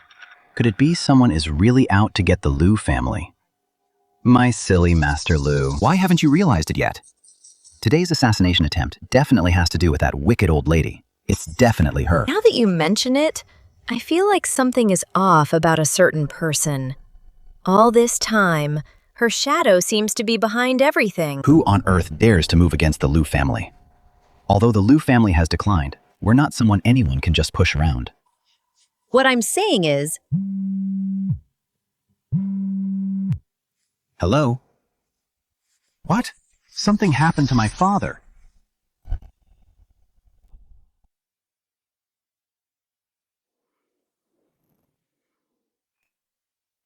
Could it be someone is really out to get the Lu family? My silly Master Lu, why haven't you realized it yet? Today's assassination attempt definitely has to do with that wicked old lady. It's definitely her. Now that you mention it, I feel like something is off about a certain person. All this time, her shadow seems to be behind everything. Who on earth dares to move against the Lu family? Although the Lu family has declined, we're not someone anyone can just push around. What I'm saying is... Hello? What? Something happened to my father.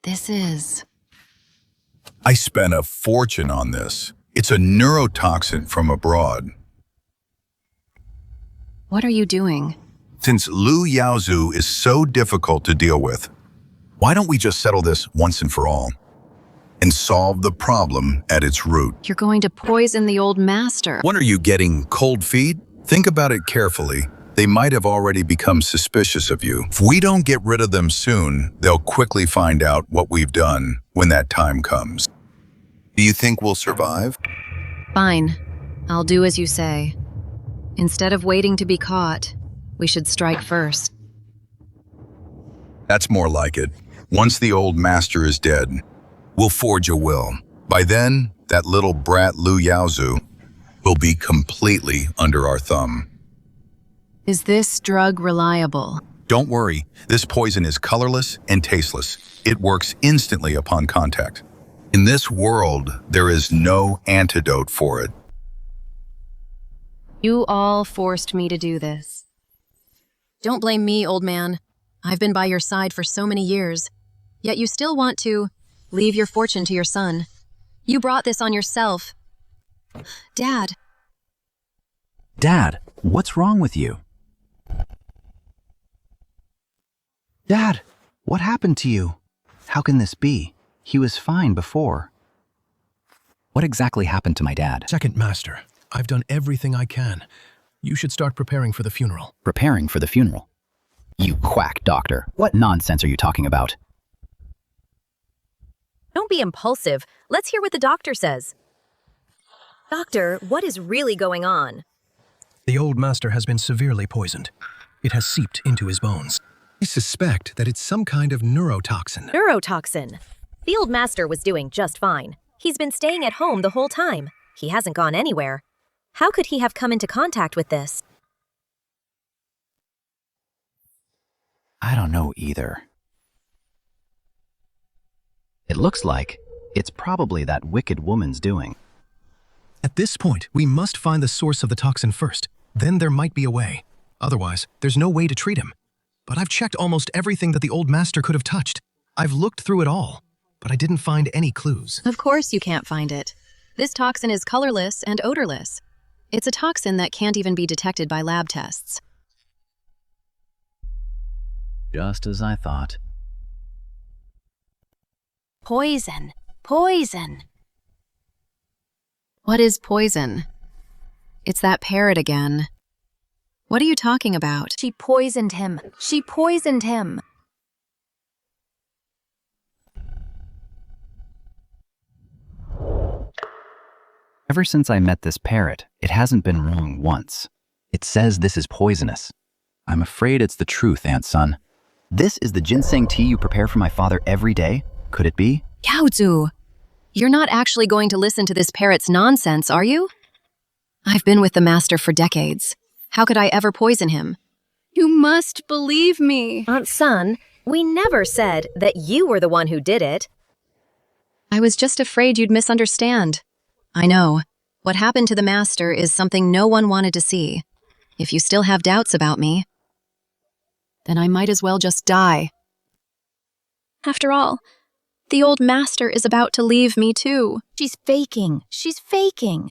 This is... I spent a fortune on this. It's a neurotoxin from abroad. What are you doing? Since Lu Yaozu is so difficult to deal with, why don't we just settle this once and for all and solve the problem at its root? You're going to poison the old master. What are you getting, cold feet? Think about it carefully. They might have already become suspicious of you. If we don't get rid of them soon, they'll quickly find out what we've done when that time comes. Do you think we'll survive? Fine. I'll do as you say. Instead of waiting to be caught, we should strike first. That's more like it. Once the old master is dead, we'll forge a will. By then, that little brat Lu Yaozu will be completely under our thumb. Is this drug reliable? Don't worry, this poison is colorless and tasteless. It works instantly upon contact. In this world, there is no antidote for it. You all forced me to do this. Don't blame me, old man. I've been by your side for so many years. Yet you still want to leave your fortune to your son. You brought this on yourself. Dad. Dad, what's wrong with you? Dad, what happened to you? How can this be? He was fine before. What exactly happened to my dad? Second Master, I've done everything I can. You should start preparing for the funeral. Preparing for the funeral? You quack doctor. What nonsense are you talking about? Don't be impulsive. Let's hear what the doctor says. Doctor, what is really going on? The old master has been severely poisoned. It has seeped into his bones. I suspect that it's some kind of neurotoxin. Neurotoxin. The old master was doing just fine. He's been staying at home the whole time. He hasn't gone anywhere. How could he have come into contact with this? I don't know either. It looks like it's probably that wicked woman's doing. At this point, we must find the source of the toxin first. Then there might be a way. Otherwise, there's no way to treat him. But I've checked almost everything that the old master could have touched. I've looked through it all, but I didn't find any clues. Of course you can't find it. This toxin is colorless and odorless. It's a toxin that can't even be detected by lab tests. Just as I thought. Poison. Poison. What is poison? It's that parrot again. What are you talking about? She poisoned him. She poisoned him. Ever since I met this parrot, it hasn't been wrong once. It says this is poisonous. I'm afraid it's the truth, Aunt Son. This is the ginseng tea you prepare for my father every day? Could it be? Yaozu, you're not actually going to listen to this parrot's nonsense, are you? I've been with the master for decades. How could I ever poison him? You must believe me. Aunt Sun, we never said that you were the one who did it. I was just afraid you'd misunderstand. I know. What happened to the master is something no one wanted to see. If you still have doubts about me, then I might as well just die. After all, the old master is about to leave me too. She's faking. She's faking.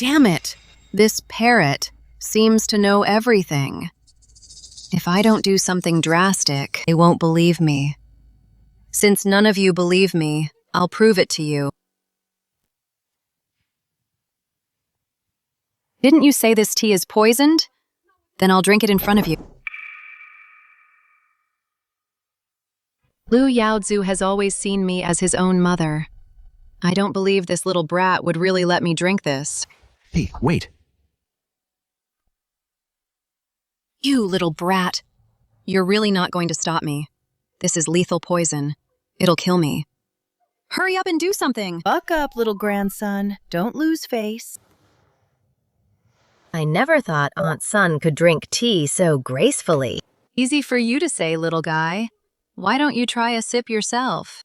Damn it! This parrot seems to know everything. If I don't do something drastic, they won't believe me. Since none of you believe me, I'll prove it to you. Didn't you say this tea is poisoned? Then I'll drink it in front of you. Lu Yaozu has always seen me as his own mother. I don't believe this little brat would really let me drink this. Hey, wait. You little brat. You're really not going to stop me. This is lethal poison. It'll kill me. Hurry up and do something! Buck up, little grandson. Don't lose face. I never thought Aunt Sun could drink tea so gracefully. Easy for you to say, little guy. Why don't you try a sip yourself?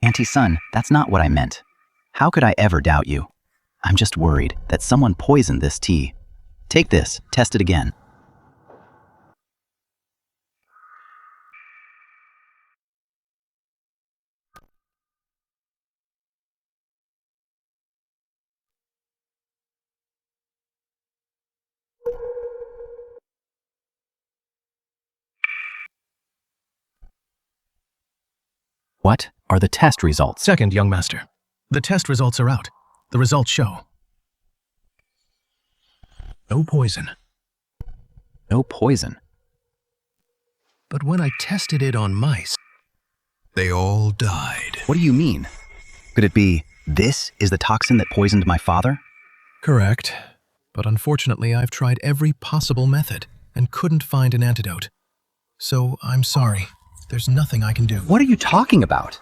Auntie Sun, that's not what I meant. How could I ever doubt you? I'm just worried that someone poisoned this tea. Take this, test it again. What are the test results? Second, young master. The test results are out. The results show no poison. No poison. But when I tested it on mice, they all died. What do you mean? Could it be this is the toxin that poisoned my father? Correct. But unfortunately, I've tried every possible method and couldn't find an antidote. So I'm sorry. There's nothing I can do. What are you talking about?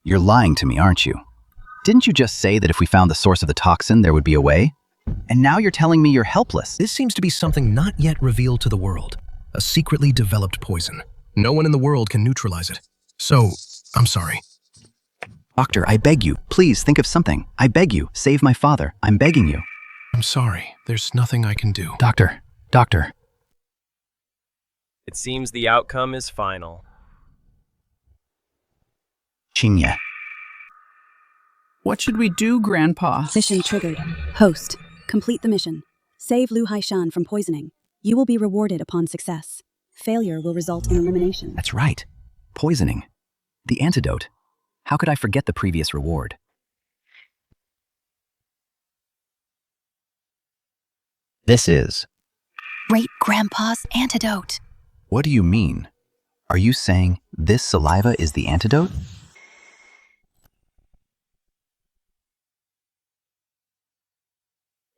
You're lying to me, aren't you? Didn't you just say that if we found the source of the toxin, there would be a way? And now you're telling me you're helpless. This seems to be something not yet revealed to the world. A secretly developed poison. No one in the world can neutralize it. So, I'm sorry. Doctor, I beg you, please think of something. I beg you, save my father. I'm begging you. I'm sorry. There's nothing I can do. Doctor. It seems the outcome is final. Chinya. What should we do, Grandpa? Mission triggered. Host. Complete the mission. Save Lu Haishan from poisoning. You will be rewarded upon success. Failure will result in elimination. That's right. Poisoning. The antidote. How could I forget the previous reward? This is... Great Grandpa's antidote. What do you mean? Are you saying this saliva is the antidote?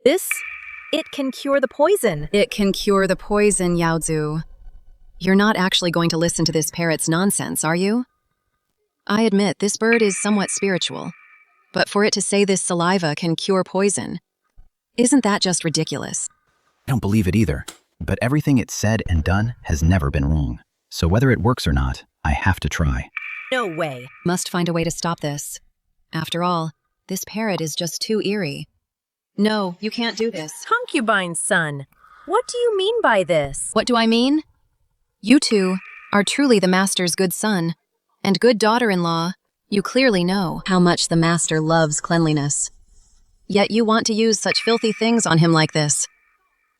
It can cure the poison. It can cure the poison, Yaozu. You're not actually going to listen to this parrot's nonsense, are you? I admit, this bird is somewhat spiritual. But for it to say this saliva can cure poison, isn't that just ridiculous? I don't believe it either, but everything it's said and done has never been wrong. So whether it works or not, I have to try. No way. Must find a way to stop this. After all, this parrot is just too eerie. No, you can't do this. Concubine's son. What do you mean by this? What do I mean? You two are truly the master's good son and good daughter-in-law. You clearly know how much the master loves cleanliness. Yet you want to use such filthy things on him like this.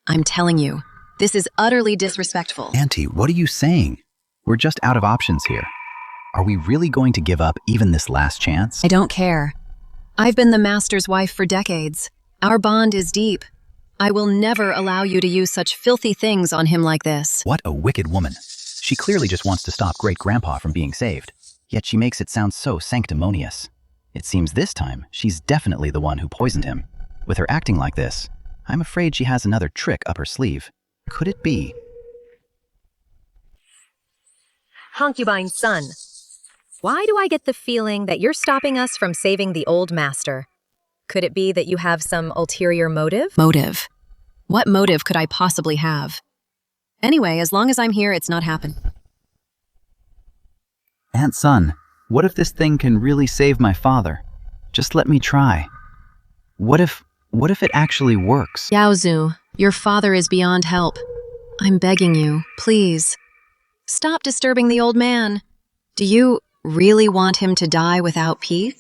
I'm telling you, this is utterly disrespectful. Auntie, what are you saying? We're just out of options here. Are we really going to give up even this last chance? I don't care. I've been the master's wife for decades. Our bond is deep. I will never allow you to use such filthy things on him like this. What a wicked woman. She clearly just wants to stop great-grandpa from being saved. Yet she makes it sound so sanctimonious. It seems this time she's definitely the one who poisoned him. With her acting like this, I'm afraid she has another trick up her sleeve. Could it be? Concubine's son. Why do I get the feeling that you're stopping us from saving the old master? Could it be that you have some ulterior motive? Motive? What motive could I possibly have? Anyway, as long as I'm here, it's not happened. Aunt Son, what if this thing can really save my father? Just let me try. What if it actually works? Yaozu, your father is beyond help. I'm begging you, please. Stop disturbing the old man. Do you really want him to die without peace?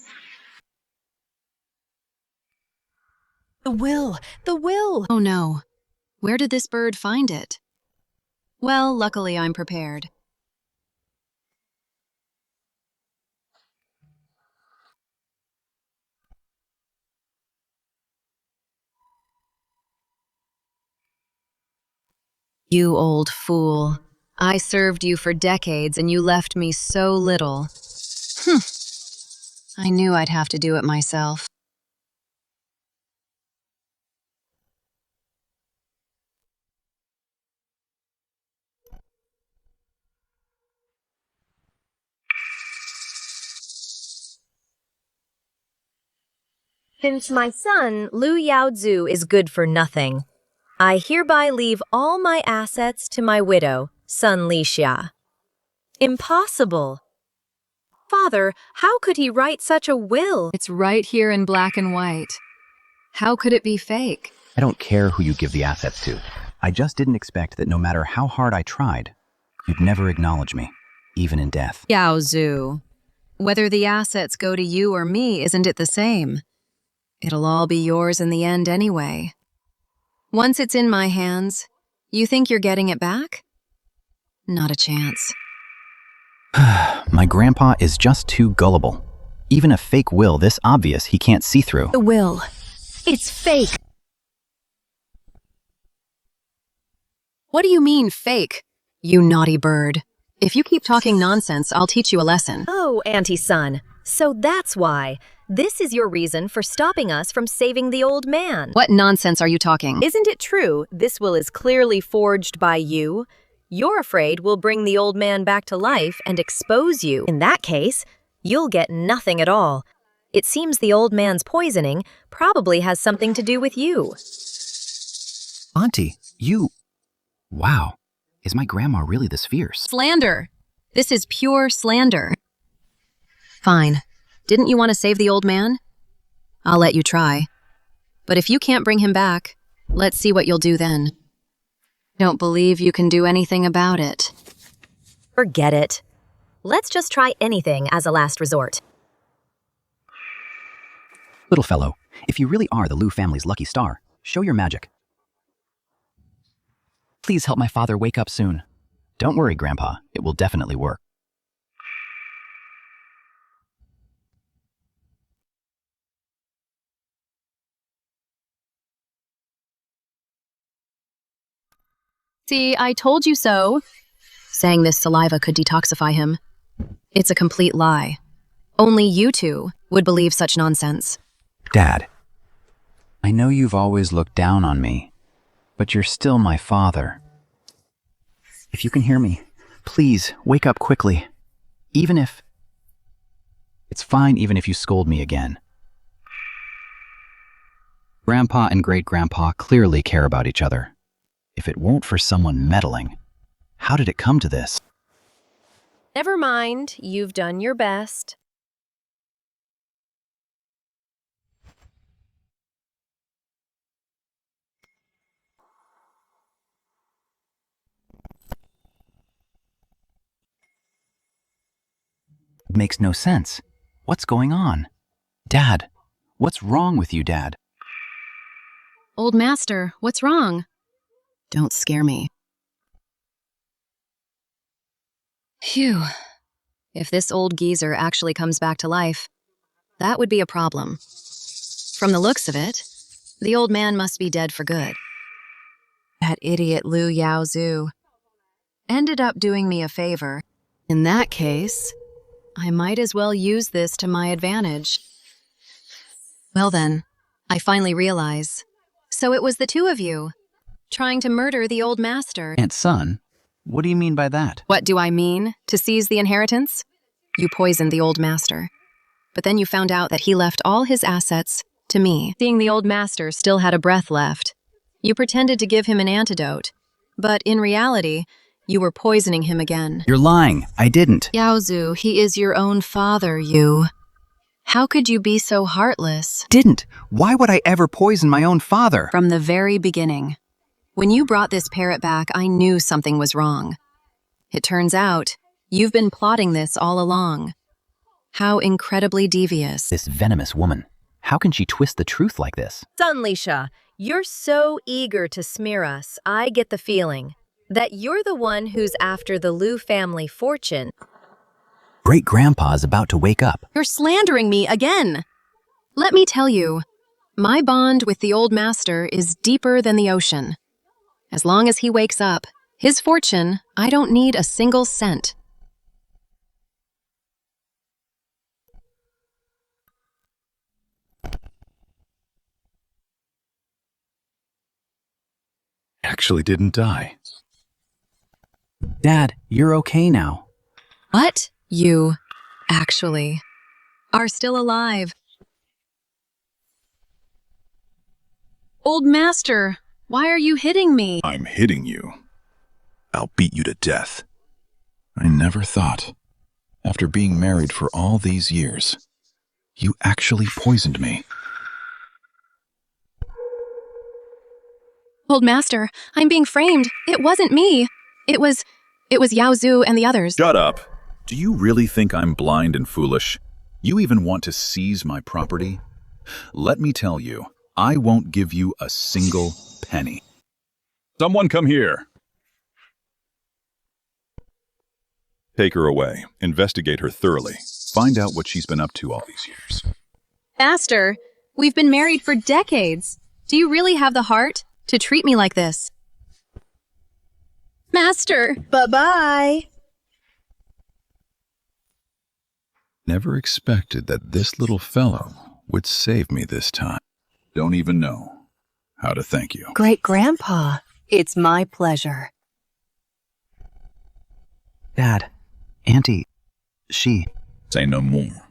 The will! The will! Oh no. Where did this bird find it? Well, luckily I'm prepared. You old fool. I served you for decades and you left me so little. I knew I'd have to do it myself. Since my son, Lu Yaozu, is good for nothing, I hereby leave all my assets to my widow, Sun Lixia. Impossible. Father, how could he write such a will? It's right here in black and white. How could it be fake? I don't care who you give the assets to. I just didn't expect that no matter how hard I tried, you'd never acknowledge me, even in death. Yaozu, whether the assets go to you or me, isn't it the same? It'll all be yours in the end anyway. Once it's in my hands, you think you're getting it back? Not a chance. My grandpa is just too gullible. Even a fake will this obvious he can't see through. The will. It's fake. What do you mean, fake? You naughty bird. If you keep talking nonsense, I'll teach you a lesson. Oh, Auntie Sun. So that's why. This is your reason for stopping us from saving the old man. What nonsense are you talking? Isn't it true this will is clearly forged by you? You're afraid we'll bring the old man back to life and expose you. In that case, you'll get nothing at all. It seems the old man's poisoning probably has something to do with you. Auntie, you... Wow. Is my grandma really this fierce? Slander. This is pure slander. Fine. Didn't you want to save the old man? I'll let you try. But if you can't bring him back, let's see what you'll do then. Don't believe you can do anything about it. Forget it. Let's just try anything as a last resort. Little fellow, if you really are the Lu family's lucky star, show your magic. Please help my father wake up soon. Don't worry, Grandpa. It will definitely work. See, I told you so. Saying this saliva could detoxify him. It's a complete lie. Only you two would believe such nonsense. Dad, I know you've always looked down on me, but you're still my father. If you can hear me, please wake up quickly. It's fine even if you scold me again. Grandpa and great-grandpa clearly care about each other. If it weren't for someone meddling, how did it come to this? Never mind, you've done your best. It makes no sense. What's going on? Dad, what's wrong with you, Dad? Old master, what's wrong? Don't scare me. Phew. If this old geezer actually comes back to life, that would be a problem. From the looks of it, the old man must be dead for good. That idiot Lu Yaozu ended up doing me a favor. In that case, I might as well use this to my advantage. Well then, I finally realize. So it was the two of you, trying to murder the old master. Aunt Son, what do you mean by that? What do I mean? To seize the inheritance? You poisoned the old master. But then you found out that he left all his assets to me. Seeing the old master still had a breath left, you pretended to give him an antidote. But in reality, you were poisoning him again. You're lying. I didn't. Yaozu, he is your own father, you. How could you be so heartless? Didn't. Why would I ever poison my own father? From the very beginning. When you brought this parrot back, I knew something was wrong. It turns out, you've been plotting this all along. How incredibly devious. This venomous woman. How can she twist the truth like this? Sunlisha, you're so eager to smear us, I get the feeling that you're the one who's after the Lu family fortune. Great-grandpa is about to wake up. You're slandering me again. Let me tell you, my bond with the old master is deeper than the ocean. As long as he wakes up, his fortune, I don't need a single cent. Actually didn't die. Dad, you're okay now. What? You, actually, are still alive. Old master, why are you hitting me? I'm hitting you. I'll beat you to death. I never thought, after being married for all these years, you actually poisoned me. Old master, I'm being framed. It wasn't me. It was Yaozu and the others. Shut up. Do you really think I'm blind and foolish? You even want to seize my property? Let me tell you, I won't give you a single penny. Someone come here. Take her away. Investigate her thoroughly. Find out what she's been up to all these years. Master, we've been married for decades. Do you really have the heart to treat me like this? Master! Bye-bye. Never expected that this little fellow would save me this time. Don't even know how to thank you. Great-grandpa, it's my pleasure. Dad, Auntie, she... Say no more.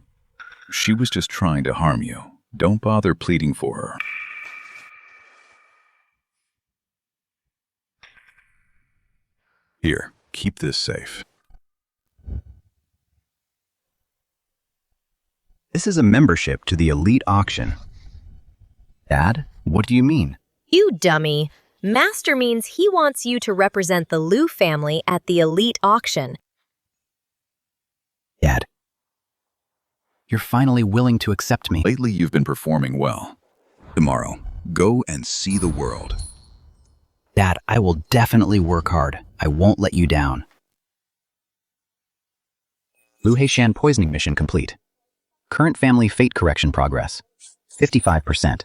She was just trying to harm you. Don't bother pleading for her. Here, keep this safe. This is a membership to the elite auction. Dad, what do you mean? You dummy. Master means he wants you to represent the Lu family at the elite auction. Dad, you're finally willing to accept me. Lately, you've been performing well. Tomorrow, go and see the world. Dad, I will definitely work hard. I won't let you down. Lu Heishan poisoning mission complete. Current family fate correction progress. 55%.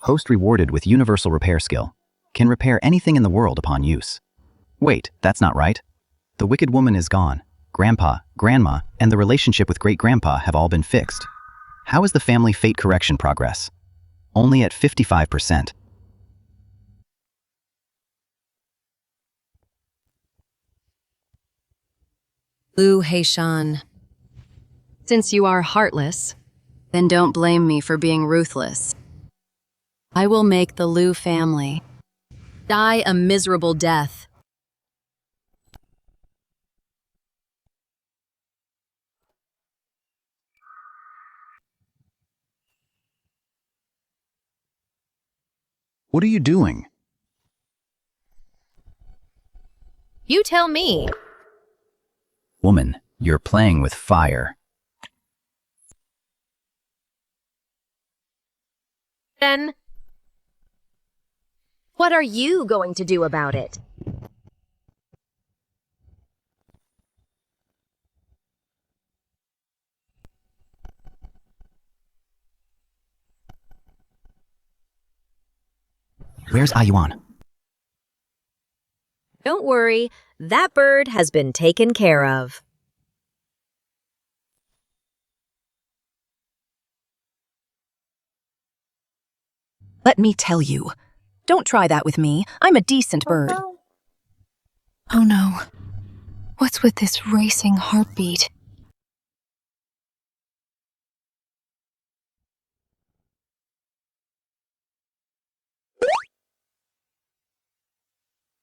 Host rewarded with universal repair skill. Can repair anything in the world upon use. Wait, that's not right. The wicked woman is gone. Grandpa, Grandma, and the relationship with great-grandpa have all been fixed. How is the family fate correction progress? only at 55%. Lu Heishan. Since you are heartless, then don't blame me for being ruthless. I will make the Lu family die a miserable death. What are you doing? You tell me. Woman, you're playing with fire. Then, what are you going to do about it? Where's Ayuan? Don't worry, that bird has been taken care of. Let me tell you. Don't try that with me. I'm a decent bird. Oh no. What's with this racing heartbeat?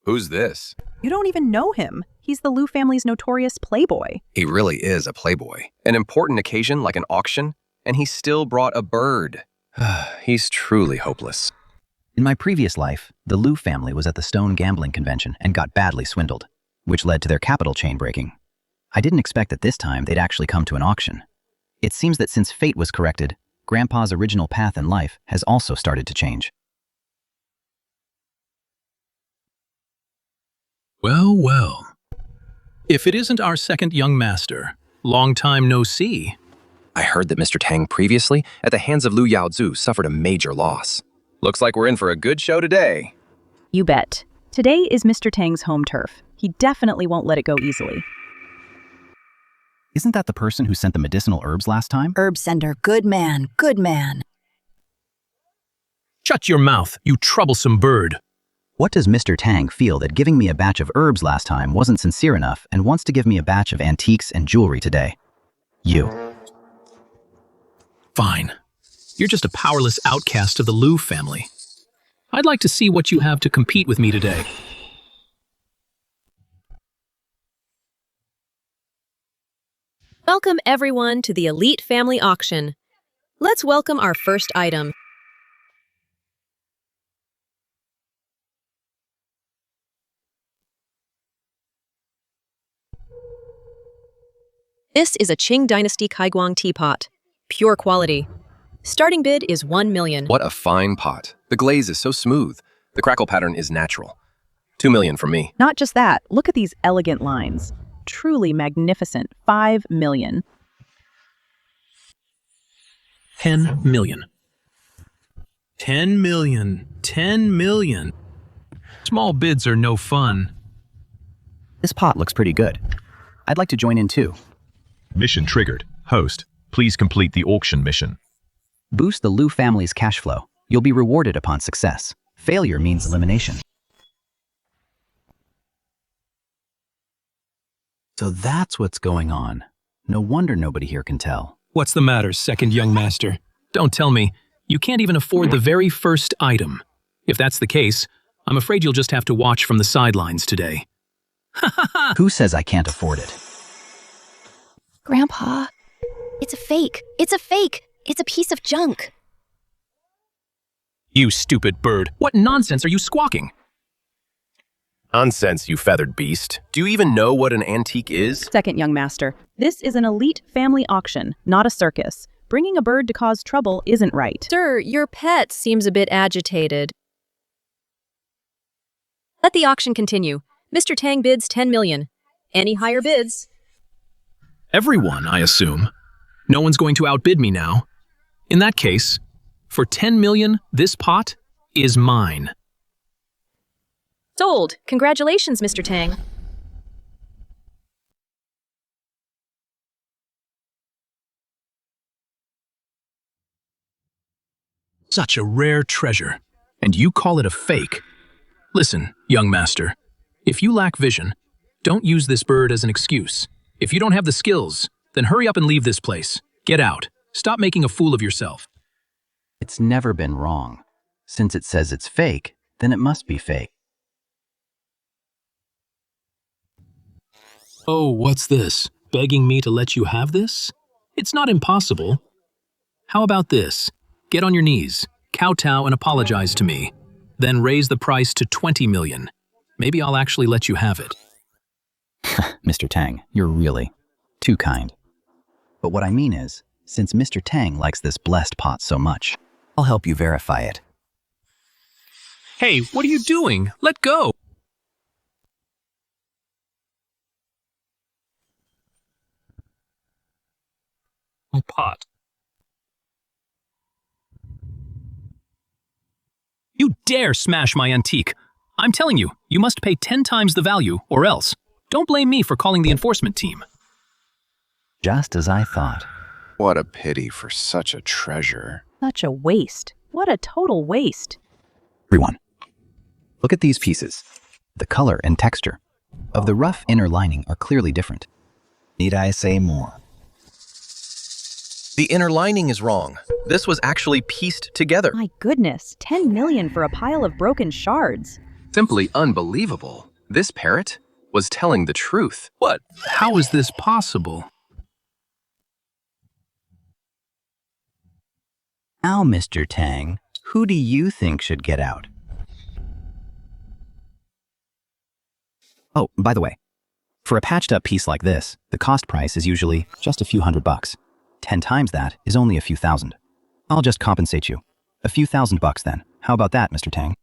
Who's this? You don't even know him. He's the Lu family's notorious playboy. He really is a playboy. An important occasion like an auction, and he still brought a bird. He's truly hopeless. In my previous life, the Lu family was at the Stone Gambling Convention and got badly swindled, which led to their capital chain breaking. I didn't expect that this time they'd actually come to an auction. It seems that since fate was corrected, Grandpa's original path in life has also started to change. Well, well. If it isn't our second young master, long time no see. I heard that Mr. Tang previously, at the hands of Lu Yaozu, suffered a major loss. Looks like we're in for a good show today. You bet. Today is Mr. Tang's home turf. He definitely won't let it go easily. Isn't that the person who sent the medicinal herbs last time? Herb sender, good man, good man. Shut your mouth, you troublesome bird. What does Mr. Tang feel that giving me a batch of herbs last time wasn't sincere enough and wants to give me a batch of antiques and jewelry today? You. Fine. You're just a powerless outcast of the Lu family. I'd like to see what you have to compete with me today. Welcome everyone to the Elite Family Auction. Let's welcome our first item. This is a Qing Dynasty Kaiguang teapot. Pure quality. Starting bid is 1 million. What a fine pot. The glaze is so smooth. The crackle pattern is natural. 2 million from me. Not just that, look at these elegant lines. Truly magnificent. 5 million. 10 million. 10 million. 10 million. Small bids are no fun. This pot looks pretty good. I'd like to join in too. Mission triggered. Host, please complete the auction mission. Boost the Lu family's cash flow. You'll be rewarded upon success. Failure means elimination. So that's what's going on. No wonder nobody here can tell. What's the matter, second young master? Don't tell me. You can't even afford the very first item. If that's the case, I'm afraid you'll just have to watch from the sidelines today. Who says I can't afford it? Grandpa, it's a fake. It's a fake. It's a piece of junk. You stupid bird. What nonsense are you squawking? Nonsense, you feathered beast. Do you even know what an antique is? Second young master, this is an elite family auction, not a circus. Bringing a bird to cause trouble isn't right. Sir, your pet seems a bit agitated. Let the auction continue. Mr. Tang bids 10 million. Any higher bids? Everyone, I assume. No one's going to outbid me now. In that case, for 10 million, this pot is mine. Sold. Congratulations, Mr. Tang. Such a rare treasure, and you call it a fake. Listen, young master, if you lack vision, don't use this bird as an excuse. If you don't have the skills, then hurry up and leave this place. Get out. Stop making a fool of yourself. It's never been wrong. Since it says it's fake, then it must be fake. Oh, what's this? Begging me to let you have this? It's not impossible. How about this? Get on your knees, kowtow and apologize to me. Then raise the price to 20 million. Maybe I'll actually let you have it. Mr. Tang, you're really too kind. But what I mean is, since Mr. Tang likes this blessed pot so much, I'll help you verify it. Hey, what are you doing? Let go! My pot. You dare smash my antique. I'm telling you, you must pay 10 times the value, or else. Don't blame me for calling the enforcement team. Just as I thought. What a pity for such a treasure. Such a waste. What a total waste. Everyone, look at these pieces. The color and texture of the rough inner lining are clearly different. Need I say more? The inner lining is wrong. This was actually pieced together. My goodness, 10 million for a pile of broken shards. Simply unbelievable. This parrot was telling the truth. What? How is this possible? Now, Mr. Tang, who do you think should get out? Oh, by the way, for a patched-up piece like this, the cost price is usually just a few $100. 10 times that is only a few thousand. I'll just compensate you. A few $1,000 then. How about that, Mr. Tang?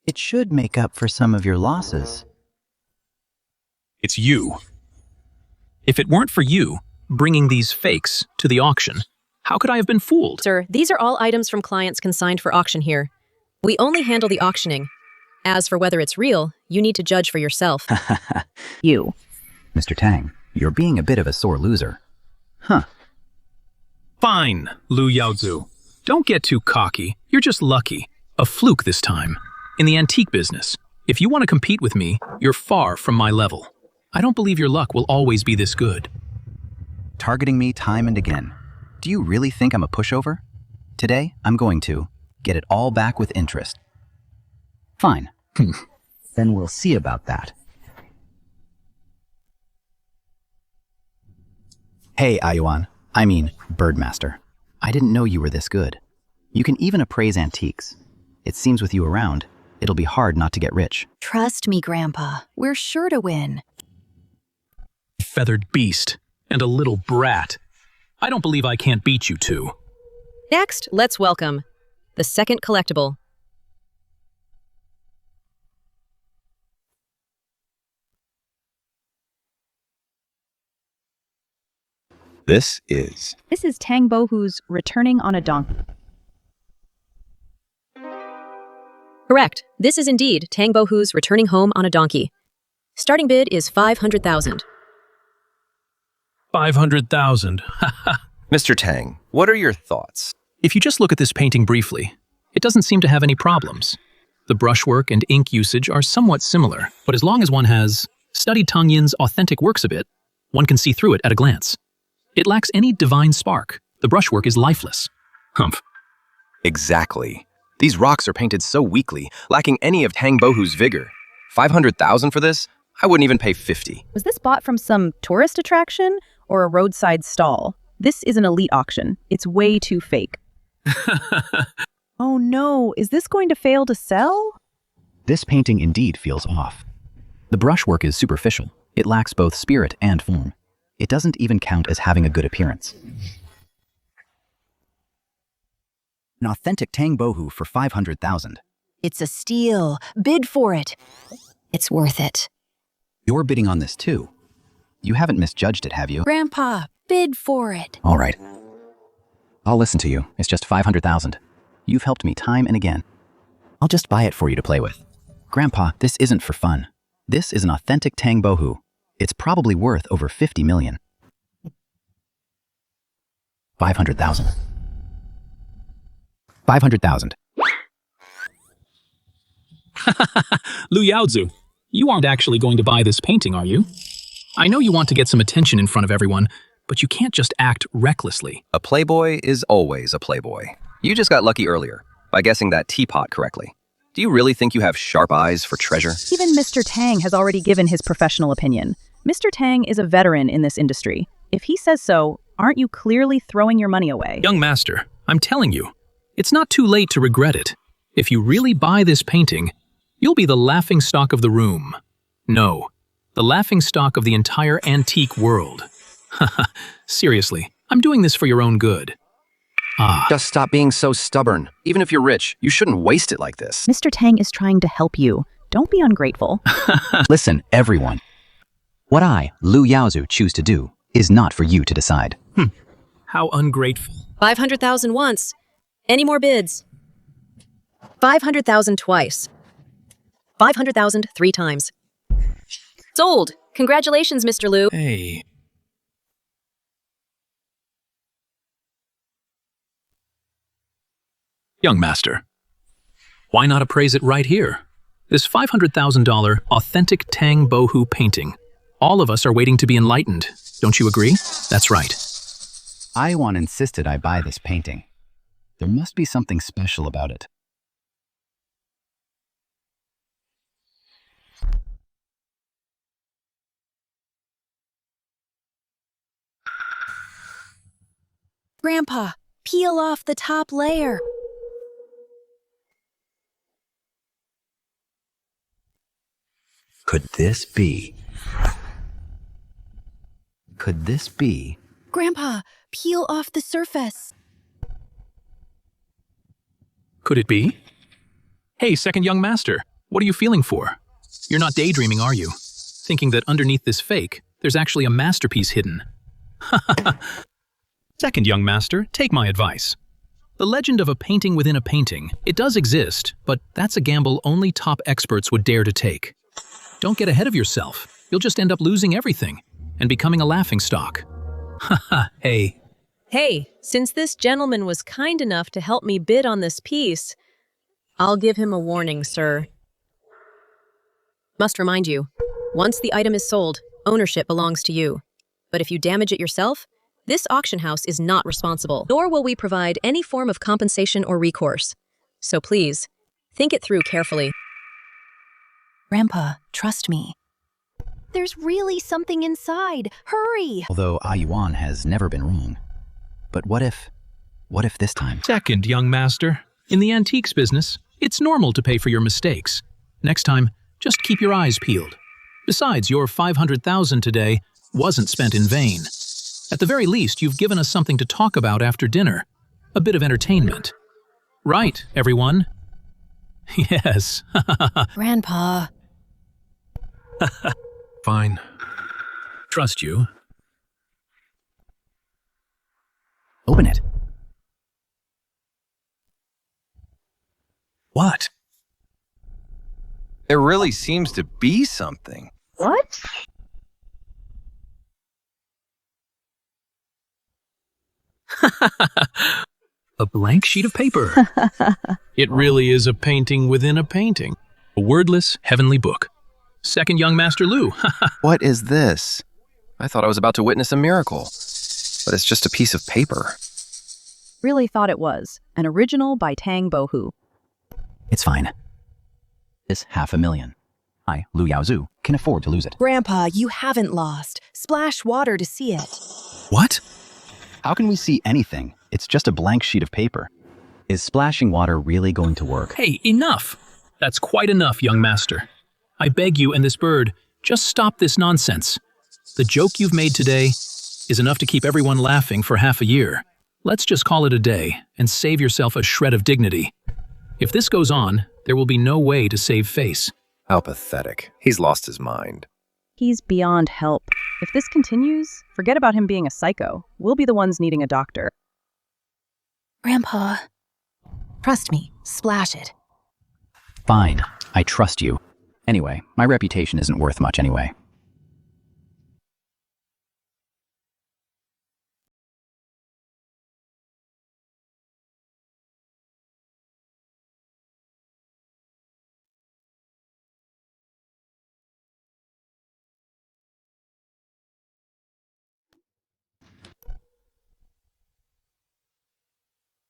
It should make up for some of your losses. It's you. If it weren't for you bringing these fakes to the auction, how could I have been fooled? Sir, these are all items from clients consigned for auction here. We only handle the auctioning. As for whether it's real, you need to judge for yourself. You. Mr. Tang, you're being a bit of a sore loser. Huh. Fine, Lu Yaozu. Don't get too cocky. You're just lucky. A fluke this time. In the antique business, if you want to compete with me, you're far from my level. I don't believe your luck will always be this good. Targeting me time and again. Do you really think I'm a pushover? Today, I'm going to get it all back with interest. Fine. Then we'll see about that. Hey, Ayuan. I mean, Birdmaster. I didn't know you were this good. You can even appraise antiques. It seems with you around, it'll be hard not to get rich. Trust me, Grandpa. We're sure to win. Feathered beast and a little brat. I don't believe I can't beat you two. Next, let's welcome the second collectible. This is Tang Bohu's returning on a donkey. Correct. This is indeed Tang Bohu's returning home on a donkey. Starting bid is 500,000. 500,000. Mr. Tang, what are your thoughts? If you just look at this painting briefly, it doesn't seem to have any problems. The brushwork and ink usage are somewhat similar, but as long as one has studied Tang Yin's authentic works a bit, one can see through it at a glance. It lacks any divine spark. The brushwork is lifeless. Humph. Exactly. These rocks are painted so weakly, lacking any of Tang Bohu's vigor. 500,000 for this? I wouldn't even pay 50. Was this bought from some tourist attraction or a roadside stall? This is an elite auction. It's way too fake. Oh no, is this going to fail to sell? This painting indeed feels off. The brushwork is superficial. It lacks both spirit and form. It doesn't even count as having a good appearance. An authentic Tang Bohu for 500,000. It's a steal. Bid for it. It's worth it. You're bidding on this too. You haven't misjudged it, have you? Grandpa, bid for it. All right. I'll listen to you. It's just 500,000. You've helped me time and again. I'll just buy it for you to play with. Grandpa, this isn't for fun. This is an authentic Tang Bohu. It's probably worth over 50 million. 500,000. 500,000. Lu Yaozu, you aren't actually going to buy this painting, are you? I know you want to get some attention in front of everyone, but you can't just act recklessly. A playboy is always a playboy. You just got lucky earlier by guessing that teapot correctly. Do you really think you have sharp eyes for treasure? Even Mr. Tang has already given his professional opinion. Mr. Tang is a veteran in this industry. If he says so, aren't you clearly throwing your money away? Young master, I'm telling you, it's not too late to regret it. If you really buy this painting, you'll be the laughingstock of the room. No, the laughingstock of the entire antique world. Seriously, I'm doing this for your own good. Just stop being so stubborn. Even if you're rich, you shouldn't waste it like this. Mr. Tang is trying to help you. Don't be ungrateful. Listen, everyone. What I, Lu Yaozu, choose to do is not for you to decide. How ungrateful. 500,000 once. Any more bids? 500,000 twice. 500,000 3 times. Sold. Congratulations, Mr. Lu. Hey. Young master, why not appraise it right here? This $500,000 authentic Tang Bohu painting. All of us are waiting to be enlightened. Don't you agree? That's right. Iwan insisted I buy this painting. There must be something special about it. Grandpa, peel off the top layer. Could this be? Could this be? Grandpa, peel off the surface. Could it be? Hey, second young master, what are you feeling for? You're not daydreaming, are you? Thinking that underneath this fake, there's actually a masterpiece hidden. Second young master, take my advice. The legend of a painting within a painting, it does exist, but that's a gamble only top experts would dare to take. Don't get ahead of yourself. You'll just end up losing everything and becoming a laughingstock. Haha, hey. Hey, since this gentleman was kind enough to help me bid on this piece, I'll give him a warning, sir. Must remind you, once the item is sold, ownership belongs to you. But if you damage it yourself, this auction house is not responsible, nor will we provide any form of compensation or recourse. So please, think it through carefully. Grandpa, trust me. There's really something inside. Hurry! Although Yuan has never been wrong. But what if this time? Second young master, in the antiques business, it's normal to pay for your mistakes. Next time, just keep your eyes peeled. Besides, your 500,000 today wasn't spent in vain. At the very least, you've given us something to talk about after dinner. A bit of entertainment. Right, everyone? Yes. Grandpa. Fine. Trust you. Open it. What? There really seems to be something. What? A blank sheet of paper. It really is a painting within a painting. A wordless, heavenly book. Second young master Lu. What is this? I thought I was about to witness a miracle, but it's just a piece of paper. Really thought it was. An original by Tang Bohu. It's fine. It's $500,000. I, Lu Yaozu, can afford to lose it. Grandpa, you haven't lost. Splash water to see it. What? How can we see anything? It's just a blank sheet of paper. Is splashing water really going to work? Hey, enough! That's quite enough, young master. I beg you and this bird, just stop this nonsense. The joke you've made today is enough to keep everyone laughing for half a year. Let's just call it a day and save yourself a shred of dignity. If this goes on, there will be no way to save face. How pathetic. He's lost his mind. He's beyond help. If this continues, forget about him being a psycho. We'll be the ones needing a doctor. Grandpa. Trust me. Splash it. Fine. I trust you. Anyway, my reputation isn't worth much anyway.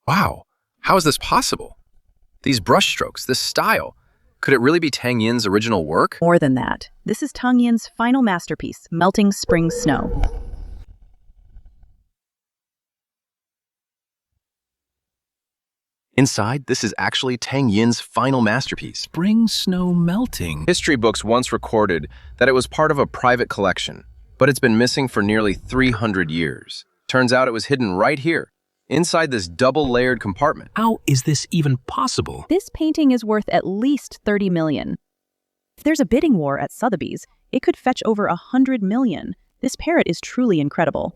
Wow, how is this possible? These brushstrokes, this style. Could it really be Tang Yin's original work? More than that. This is Tang Yin's final masterpiece, Melting Spring Snow. Inside, this is actually Tang Yin's final masterpiece. Spring snow melting. History books once recorded that it was part of a private collection, but it's been missing for nearly 300 years. Turns out it was hidden right here, inside this double-layered compartment. How is this even possible? This painting is worth at least 30 million. If there's a bidding war at Sotheby's, it could fetch over 100 million. This parrot is truly incredible.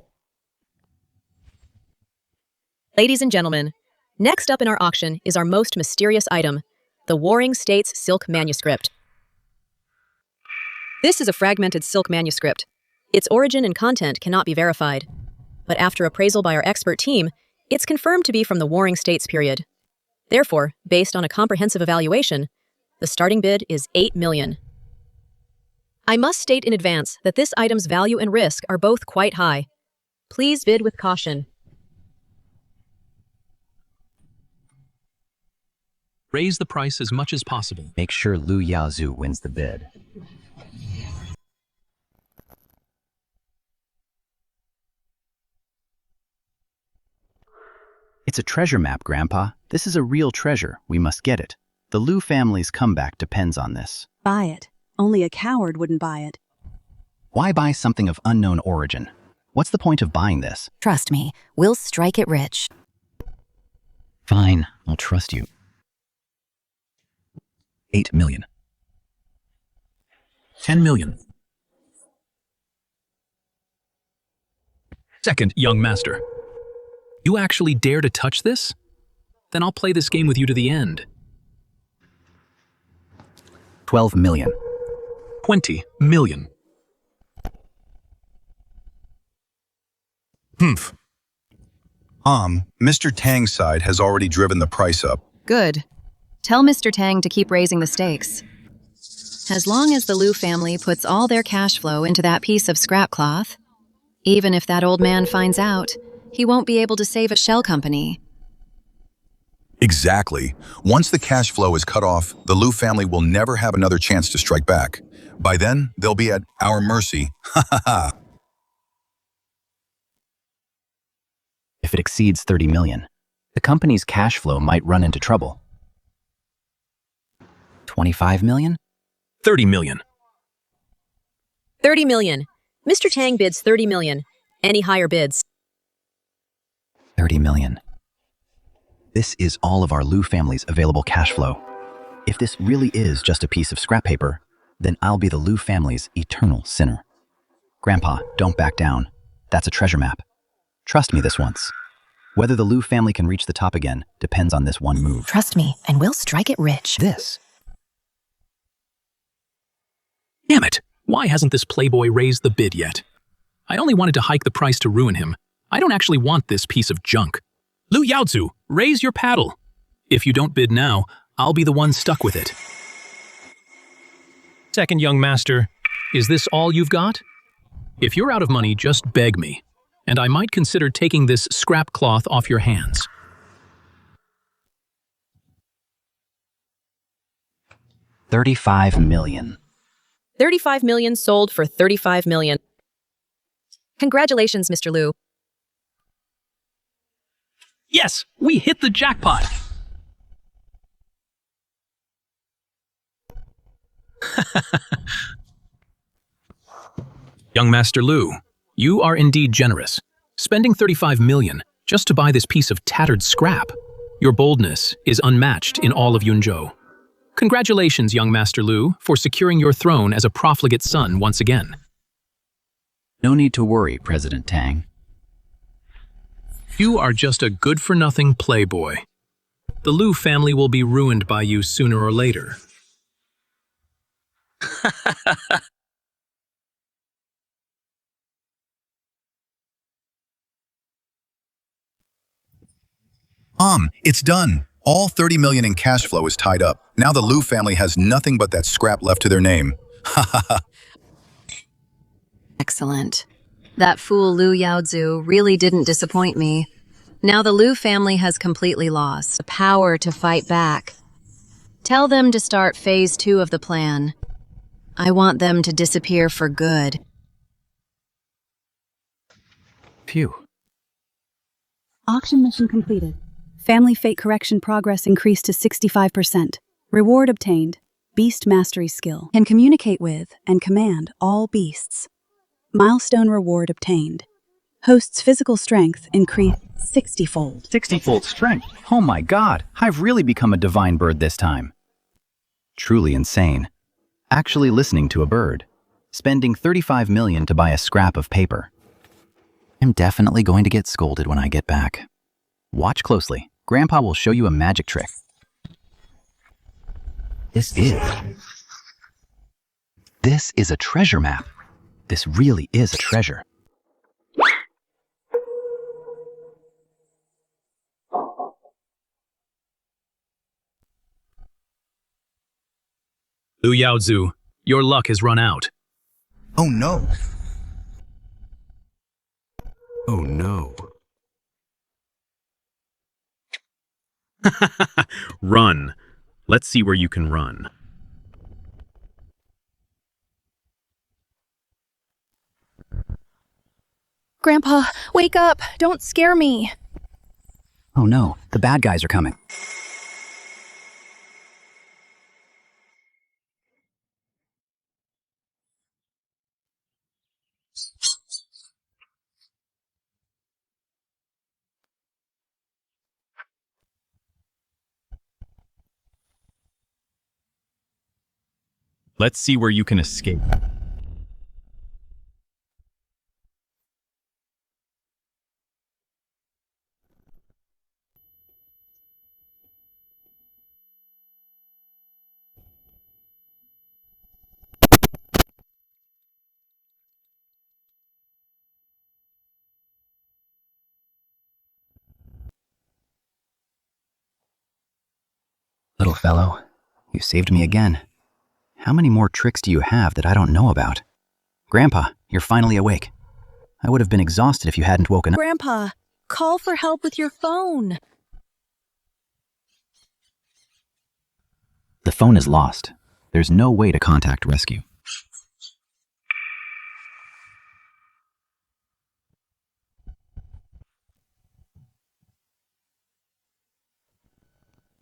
Ladies and gentlemen, next up in our auction is our most mysterious item, the Warring States silk manuscript. This is a fragmented silk manuscript. Its origin and content cannot be verified. But after appraisal by our expert team, it's confirmed to be from the Warring States period. Therefore, based on a comprehensive evaluation, the starting bid is 8 million. I must state in advance that this item's value and risk are both quite high. Please bid with caution. Raise the price as much as possible. Make sure Lu Yaozu wins the bid. It's a treasure map, Grandpa. This is a real treasure. We must get it. The Lu family's comeback depends on this. Buy it. Only a coward wouldn't buy it. Why buy something of unknown origin? What's the point of buying this? Trust me, we'll strike it rich. Fine, I'll trust you. 8 million. 10 million. Second, young master. You actually dare to touch this? Then I'll play this game with you to the end. 12 million. 20 million. Humph. Mr. Tang's side has already driven the price up. Good. Tell Mr. Tang to keep raising the stakes. As long as the Lu family puts all their cash flow into that piece of scrap cloth, even if that old man finds out, he won't be able to save a shell company. Exactly. Once the cash flow is cut off, the Lu family will never have another chance to strike back. By then, they'll be at our mercy. Ha ha ha. If it exceeds 30 million, the company's cash flow might run into trouble. 25 million? 30 million. 30 million. Mr. Tang bids 30 million. Any higher bids? 30 million. This is all of our Lu family's available cash flow. If this really is just a piece of scrap paper, then I'll be the Lu family's eternal sinner. Grandpa, don't back down. That's a treasure map. Trust me this once. Whether the Lu family can reach the top again depends on this one move. Trust me, and we'll strike it rich. This. Damn it! Why hasn't this playboy raised the bid yet? I only wanted to hike the price to ruin him. I don't actually want this piece of junk. Lu Yaozu, raise your paddle. If you don't bid now, I'll be the one stuck with it. Second, young master, is this all you've got? If you're out of money, just beg me, and I might consider taking this scrap cloth off your hands. $35 million. 35 million sold for 35 million. Congratulations, Mr. Lu. Yes, we hit the jackpot! Young Master Lu, you are indeed generous. Spending 35 million just to buy this piece of tattered scrap. Your boldness is unmatched in all of Yunzhou. Congratulations, young Master Lu, for securing your throne as a profligate son once again. No need to worry, President Tang. You are just a good-for-nothing playboy. The Lu family will be ruined by you sooner or later. It's done. All 30 million in cash flow is tied up. Now the Lu family has nothing but that scrap left to their name. Ha ha ha. Excellent. That fool Lu Yaozu really didn't disappoint me. Now the Lu family has completely lost the power to fight back. Tell them to start phase 2 of the plan. I want them to disappear for good. Phew. Auction mission completed. Family fate correction progress increased to 65%. Reward obtained. Beast mastery skill. Can communicate with and command all beasts. Milestone reward obtained. Host's physical strength increased 60-fold. 60-fold strength. Oh my god, I've really become a divine bird this time. Truly insane. Actually listening to a bird. Spending 35 million to buy a scrap of paper. I'm definitely going to get scolded when I get back. Watch closely. Grandpa will show you a magic trick. This is a treasure map. This really is a treasure. Lu Yaozu, your luck has run out. Oh no. Oh no. Run. Let's see where you can run. Grandpa, wake up! Don't scare me! Oh no, the bad guys are coming. Let's see where you can escape. Little fellow, you saved me again. How many more tricks do you have that I don't know about? Grandpa, you're finally awake. I would have been exhausted if you hadn't woken up. Grandpa, call for help with your phone. The phone is lost. There's no way to contact rescue.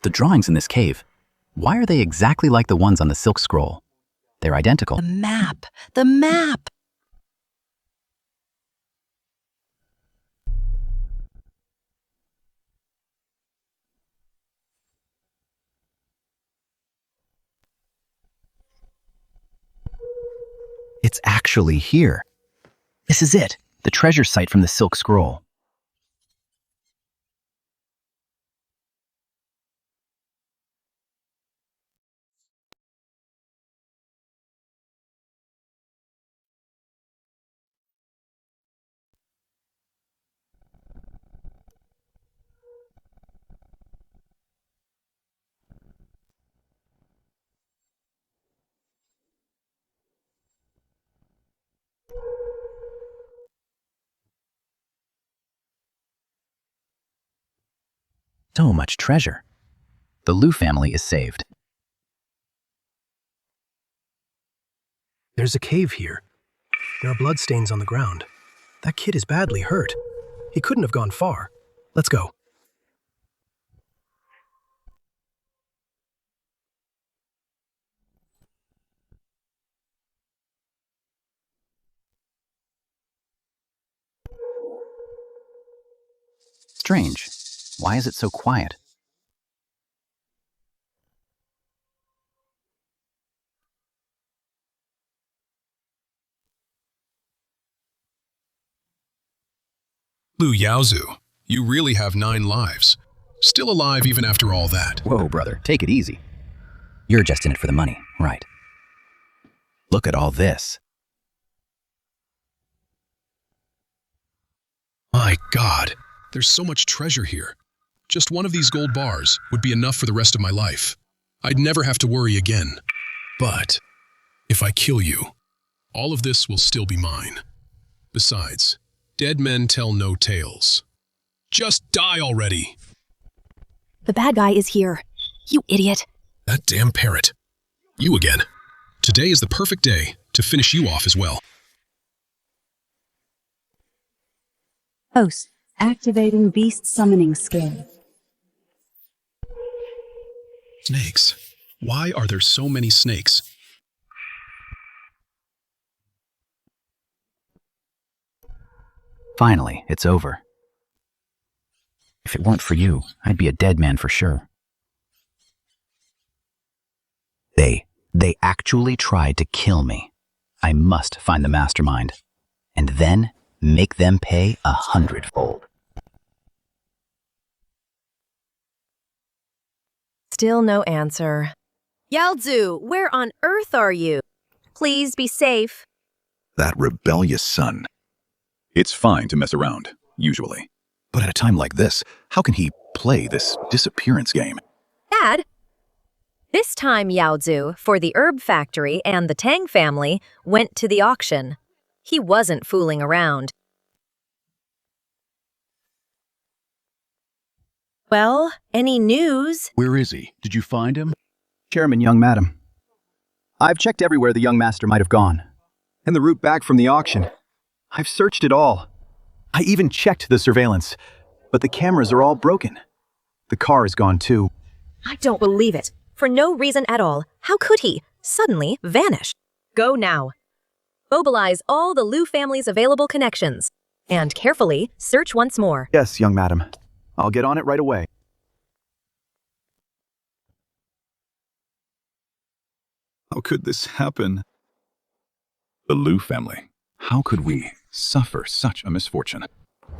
The drawings in this cave, why are they exactly like the ones on the silk scroll? They're identical. The map! The map! It's actually here. This is it, the treasure site from the silk scroll. So much treasure. The Lu family is saved. There's a cave here. There are bloodstains on the ground. That kid is badly hurt. He couldn't have gone far. Let's go. Strange. Why is it so quiet? Lu Yaozu, you really have 9 lives. Still alive even after all that. Whoa, brother, take it easy. You're just in it for the money, right? Look at all this. My God, there's so much treasure here. Just one of these gold bars would be enough for the rest of my life. I'd never have to worry again. But if I kill you, all of this will still be mine. Besides, dead men tell no tales. Just die already. The bad guy is here. You idiot. That damn parrot. You again. Today is the perfect day to finish you off as well. Host, activating beast summoning skill. Snakes. Why are there so many snakes? Finally, it's over. If it weren't for you, I'd be a dead man for sure. They actually tried to kill me. I must find the mastermind, and then make them pay 100-fold. Still no answer. Yaozu, where on earth are you? Please be safe. That rebellious son. It's fine to mess around, usually. But at a time like this, how can he play this disappearance game? Dad? This time Yaozu, for the herb factory and the Tang family, went to the auction. He wasn't fooling around. Well, any news? Where is he? Did you find him? Chairman, young madam. I've checked everywhere the young master might have gone. And the route back from the auction. I've searched it all. I even checked the surveillance. But the cameras are all broken. The car is gone too. I don't believe it. For no reason at all. How could he suddenly vanish? Go now. Mobilize all the Lu family's available connections. And carefully search once more. Yes, young madam. I'll get on it right away. How could this happen? The Lu family. How could we suffer such a misfortune?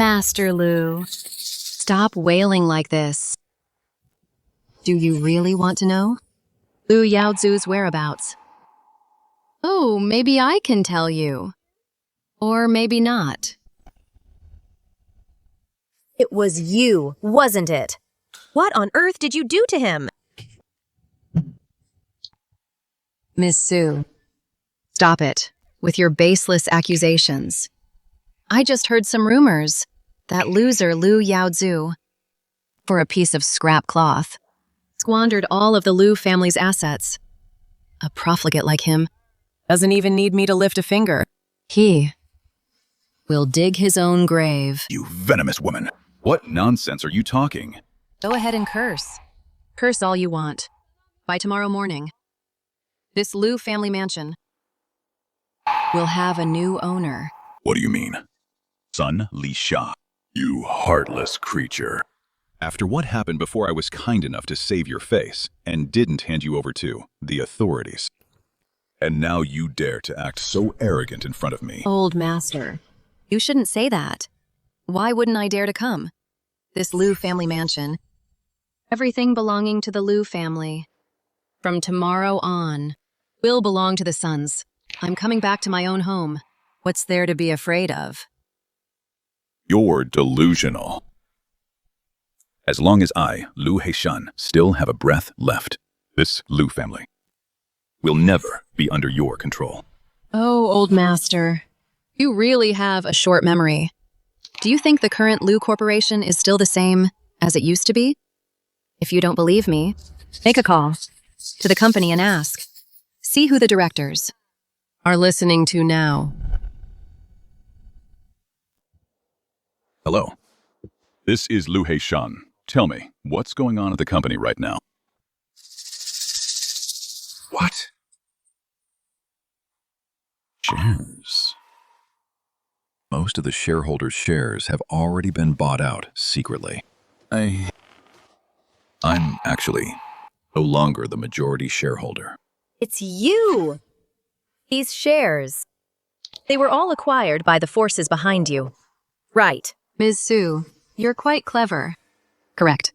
Master Lu, stop wailing like this. Do you really want to know? Lu Yaozu's whereabouts. Oh, maybe I can tell you. Or maybe not. It was you, wasn't it? What on earth did you do to him? Miss Su, stop it with your baseless accusations. I just heard some rumors. That loser Lu Yaozu, for a piece of scrap cloth, squandered all of the Lu family's assets. A profligate like him doesn't even need me to lift a finger. He will dig his own grave. You venomous woman. What nonsense are you talking? Go ahead and curse. Curse all you want. By tomorrow morning, this Lu family mansion will have a new owner. What do you mean? Son Li Sha, you heartless creature. After what happened before I was kind enough to save your face and didn't hand you over to the authorities. And now you dare to act so arrogant in front of me. Old master, you shouldn't say that. Why wouldn't I dare to come? This Lu family mansion, everything belonging to the Lu family, from tomorrow on, will belong to the sons. I'm coming back to my own home. What's there to be afraid of? You're delusional. As long as I, Lu Heishan, still have a breath left, this Lu family will never be under your control. Oh, old master, you really have a short memory. Do you think the current Lu Corporation is still the same as it used to be? If you don't believe me, make a call to the company and ask. See who the directors are listening to now. Hello. This is Lu Heishan. Tell me, what's going on at the company right now? What? Shares. Most of the shareholders' shares have already been bought out secretly. I'm actually no longer the majority shareholder. It's you! These shares. They were all acquired by the forces behind you. Right. Ms. Su, you're quite clever. Correct.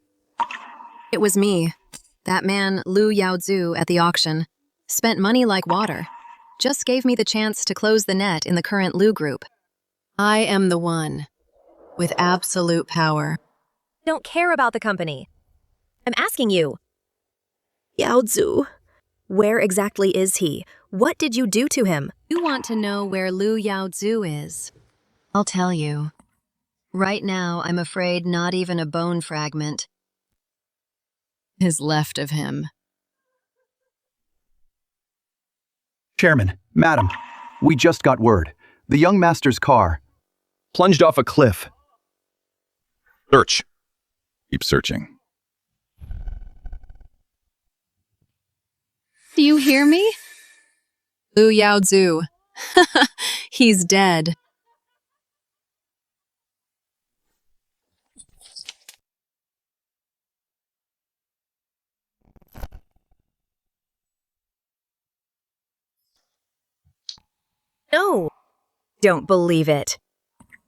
It was me. That man, Lu Yaozu, at the auction, spent money like water. Just gave me the chance to close the net in the current Lu group. I am the one with absolute power. Don't care about the company. I'm asking you. Yaozu, where exactly is he? What did you do to him? You want to know where Lu Yaozu is? I'll tell you. Right now, I'm afraid not even a bone fragment is left of him. Chairman, Madam, we just got word. The young master's car plunged off a cliff. Search. Keep searching. Do you hear me? Lu Yaozu. He's dead. No. Don't believe it.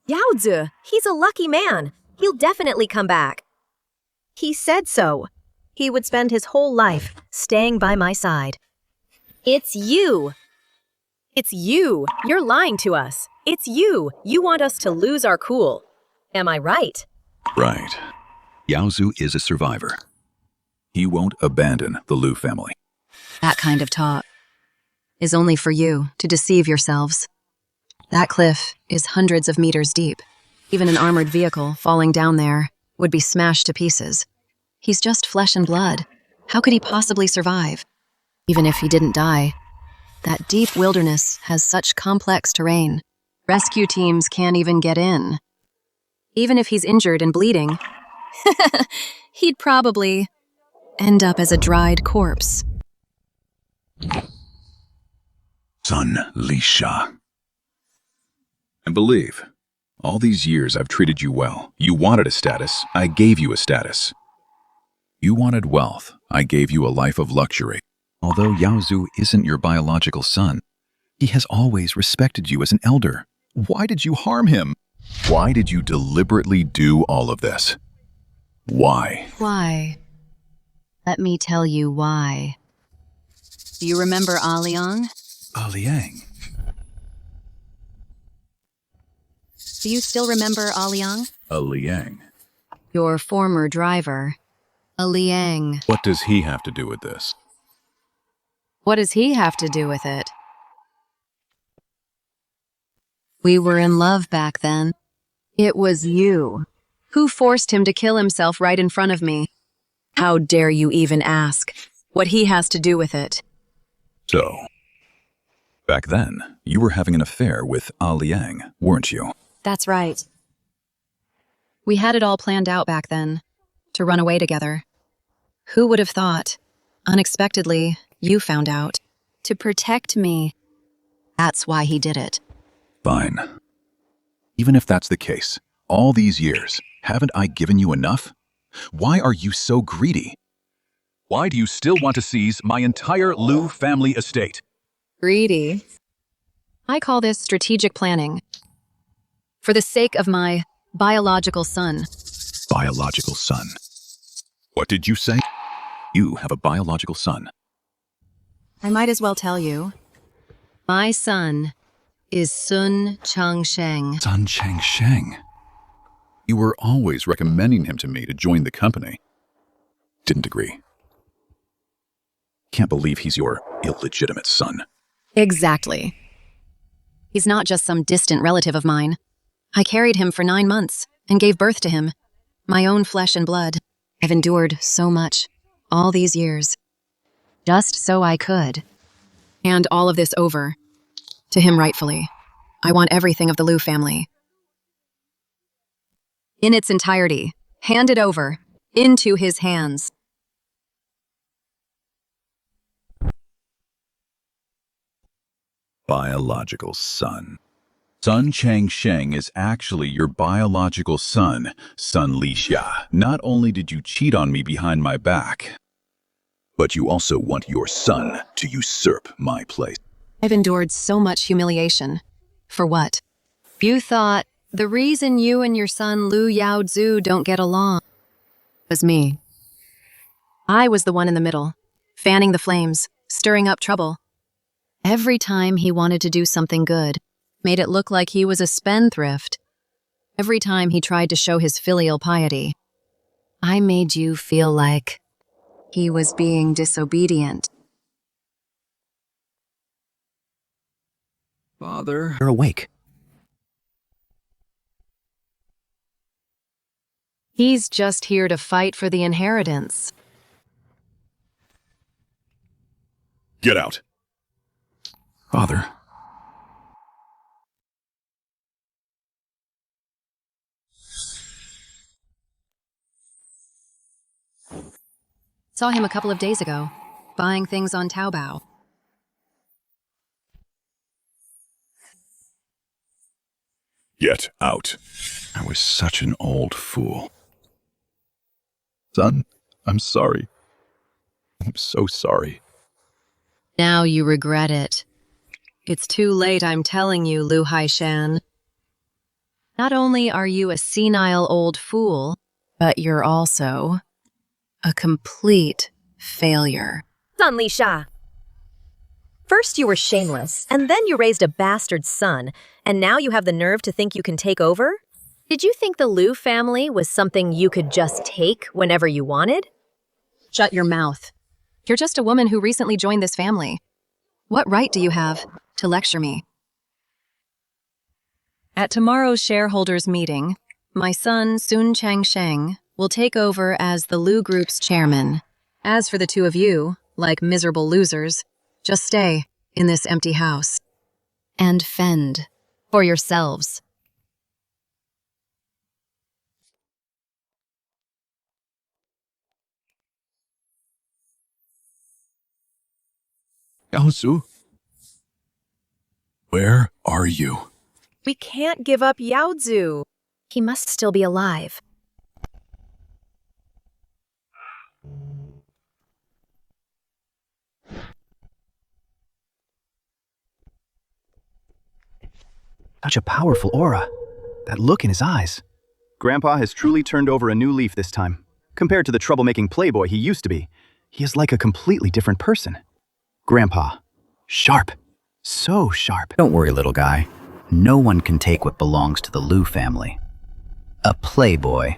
Yaozu, he's a lucky man. He'll definitely come back. He said so. He would spend his whole life staying by my side. It's you. It's you. You're lying to us. It's you. You want us to lose our cool. Am I right? Right. Yaozu is a survivor. He won't abandon the Lu family. That kind of talk is only for you to deceive yourselves. That cliff is hundreds of meters deep. Even an armored vehicle falling down there would be smashed to pieces. He's just flesh and blood. How could he possibly survive? Even if he didn't die, that deep wilderness has such complex terrain. Rescue teams can't even get in. Even if he's injured and bleeding, he'd probably end up as a dried corpse. Son Lisha. I believe. All these years I've treated you well. You wanted a status, I gave you a status. You wanted wealth, I gave you a life of luxury. Although Yaozu isn't your biological son, he has always respected you as an elder. Why did you harm him? Why did you deliberately do all of this? Why? Why? Let me tell you why. Do you remember Aliang? Aliang. Do you still remember Aliang? Aliang. Your former driver. Aliang. What does he have to do with this? What does he have to do with it? We were in love back then. It was you who forced him to kill himself right in front of me. How dare you even ask what he has to do with it? So, back then, you were having an affair with Aliang, weren't you? That's right. We had it all planned out back then, to run away together. Who would have thought? Unexpectedly, you found out. To protect me. That's why he did it. Fine. Even if that's the case, all these years, haven't I given you enough? Why are you so greedy? Why do you still want to seize my entire Lu family estate? Greedy? I call this strategic planning. For the sake of my biological son. Biological son. What did you say? You have a biological son. I might as well tell you. My son is Sun Changsheng. Sun Changsheng. You were always recommending him to me to join the company. Didn't agree. Can't believe he's your illegitimate son. Exactly. He's not just some distant relative of mine. I carried him for 9 months and gave birth to him. My own flesh and blood. I've endured so much, all these years. Just so I could. Hand all of this over. To him rightfully. I want everything of the Lu family. In its entirety. Hand it over. Into his hands. Biological son. Sun Changsheng is actually your biological son, Sun Lisha. Not only did you cheat on me behind my back, but you also want your son to usurp my place. I've endured so much humiliation. For what? You thought the reason you and your son Lu Yaozu don't get along was me. I was the one in the middle, fanning the flames, stirring up trouble. Every time he wanted to do something good, made it look like he was a spendthrift. Every time he tried to show his filial piety, I made you feel like he was being disobedient. Father. You're awake. He's just here to fight for the inheritance. Get out. Father. Saw him a couple of days ago, buying things on Taobao. Get out. I was such an old fool. Son, I'm sorry. I'm so sorry. Now you regret it. It's too late, I'm telling you, Lu Haishan. Not only are you a senile old fool, but you're also a complete failure. Sunlisha. First you were shameless, and then you raised a bastard son, and now you have the nerve to think you can take over? Did you think the Lu family was something you could just take whenever you wanted? Shut your mouth. You're just a woman who recently joined this family. What right do you have to lecture me? At tomorrow's shareholders meeting, my son Sun Changsheng will take over as the Lu Group's chairman. As for the two of you, like miserable losers, just stay in this empty house and fend for yourselves. Yaozu? Where are you? We can't give up Yaozu. He must still be alive. Such a powerful aura. That look in his eyes. Grandpa has truly turned over a new leaf this time. Compared to the troublemaking playboy he used to be, he is like a completely different person. Grandpa. Sharp. So sharp. Don't worry, little guy. No one can take what belongs to the Lu family. A playboy.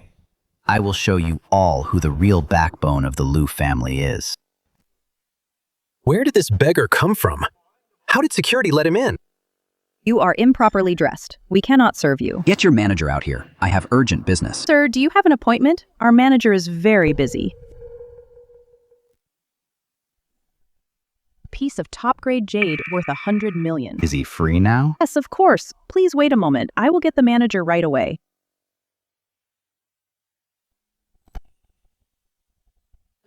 I will show you all who the real backbone of the Lu family is. Where did this beggar come from? How did security let him in? You are improperly dressed. We cannot serve you. Get your manager out here. I have urgent business. Sir, do you have an appointment? Our manager is very busy. Piece of top-grade jade worth 100 million. Is he free now? Yes, of course. Please wait a moment. I will get the manager right away.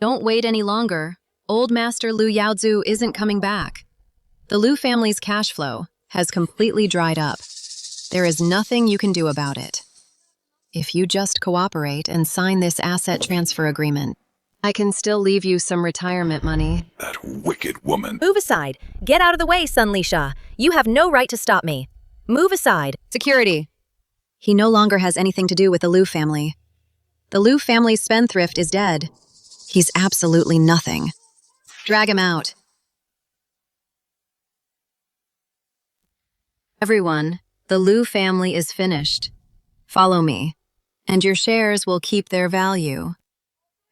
Don't wait any longer. Old Master Lu Yaozu isn't coming back. The Lu family's cash flow has completely dried up. There is nothing you can do about it. If you just cooperate and sign this asset transfer agreement, I can still leave you some retirement money. That wicked woman. Move aside. Get out of the way, Sunlisha. You have no right to stop me. Move aside. Security. He no longer has anything to do with the Lu family. The Lu family's spendthrift is dead. He's absolutely nothing. Drag him out. Everyone, the Lu family is finished. Follow me, and your shares will keep their value.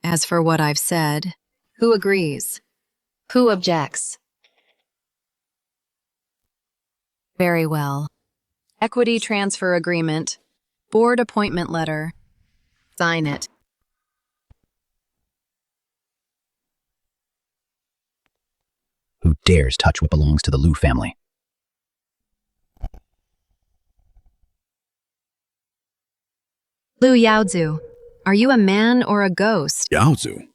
As for what I've said, who agrees? Who objects? Very well. Equity transfer agreement. Board appointment letter. Sign it. Who dares touch what belongs to the Lu family? Lu Yaozu, are you a man or a ghost? Yaozu?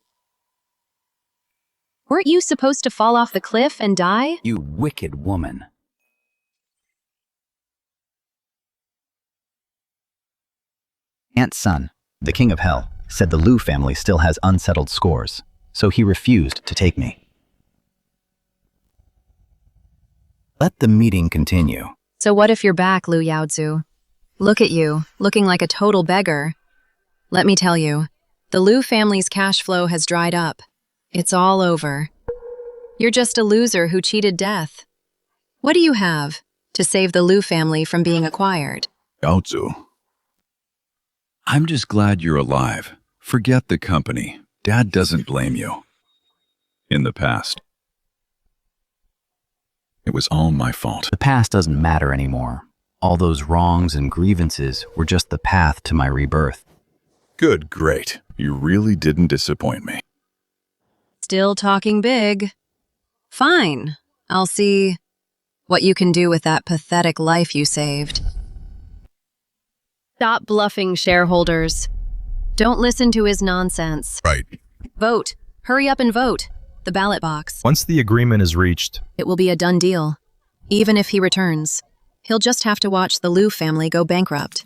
Weren't you supposed to fall off the cliff and die? You wicked woman. Aunt Sun, the king of hell, said the Lu family still has unsettled scores, so he refused to take me. Let the meeting continue. So what if you're back, Lu Yaozu? Look at you, looking like a total beggar. Let me tell you, the Lu family's cash flow has dried up. It's all over. You're just a loser who cheated death. What do you have to save the Lu family from being acquired? Yaozu. I'm just glad you're alive. Forget the company. Dad doesn't blame you. In the past, it was all my fault. The past doesn't matter anymore. All those wrongs and grievances were just the path to my rebirth. Good, great. You really didn't disappoint me. Still talking big. Fine. I'll see what you can do with that pathetic life you saved. Stop bluffing, shareholders. Don't listen to his nonsense. Right. Vote. Hurry up and vote. The ballot box. Once the agreement is reached, It will be a done deal. Even if he returns, he'll just have to watch the Lu family go bankrupt.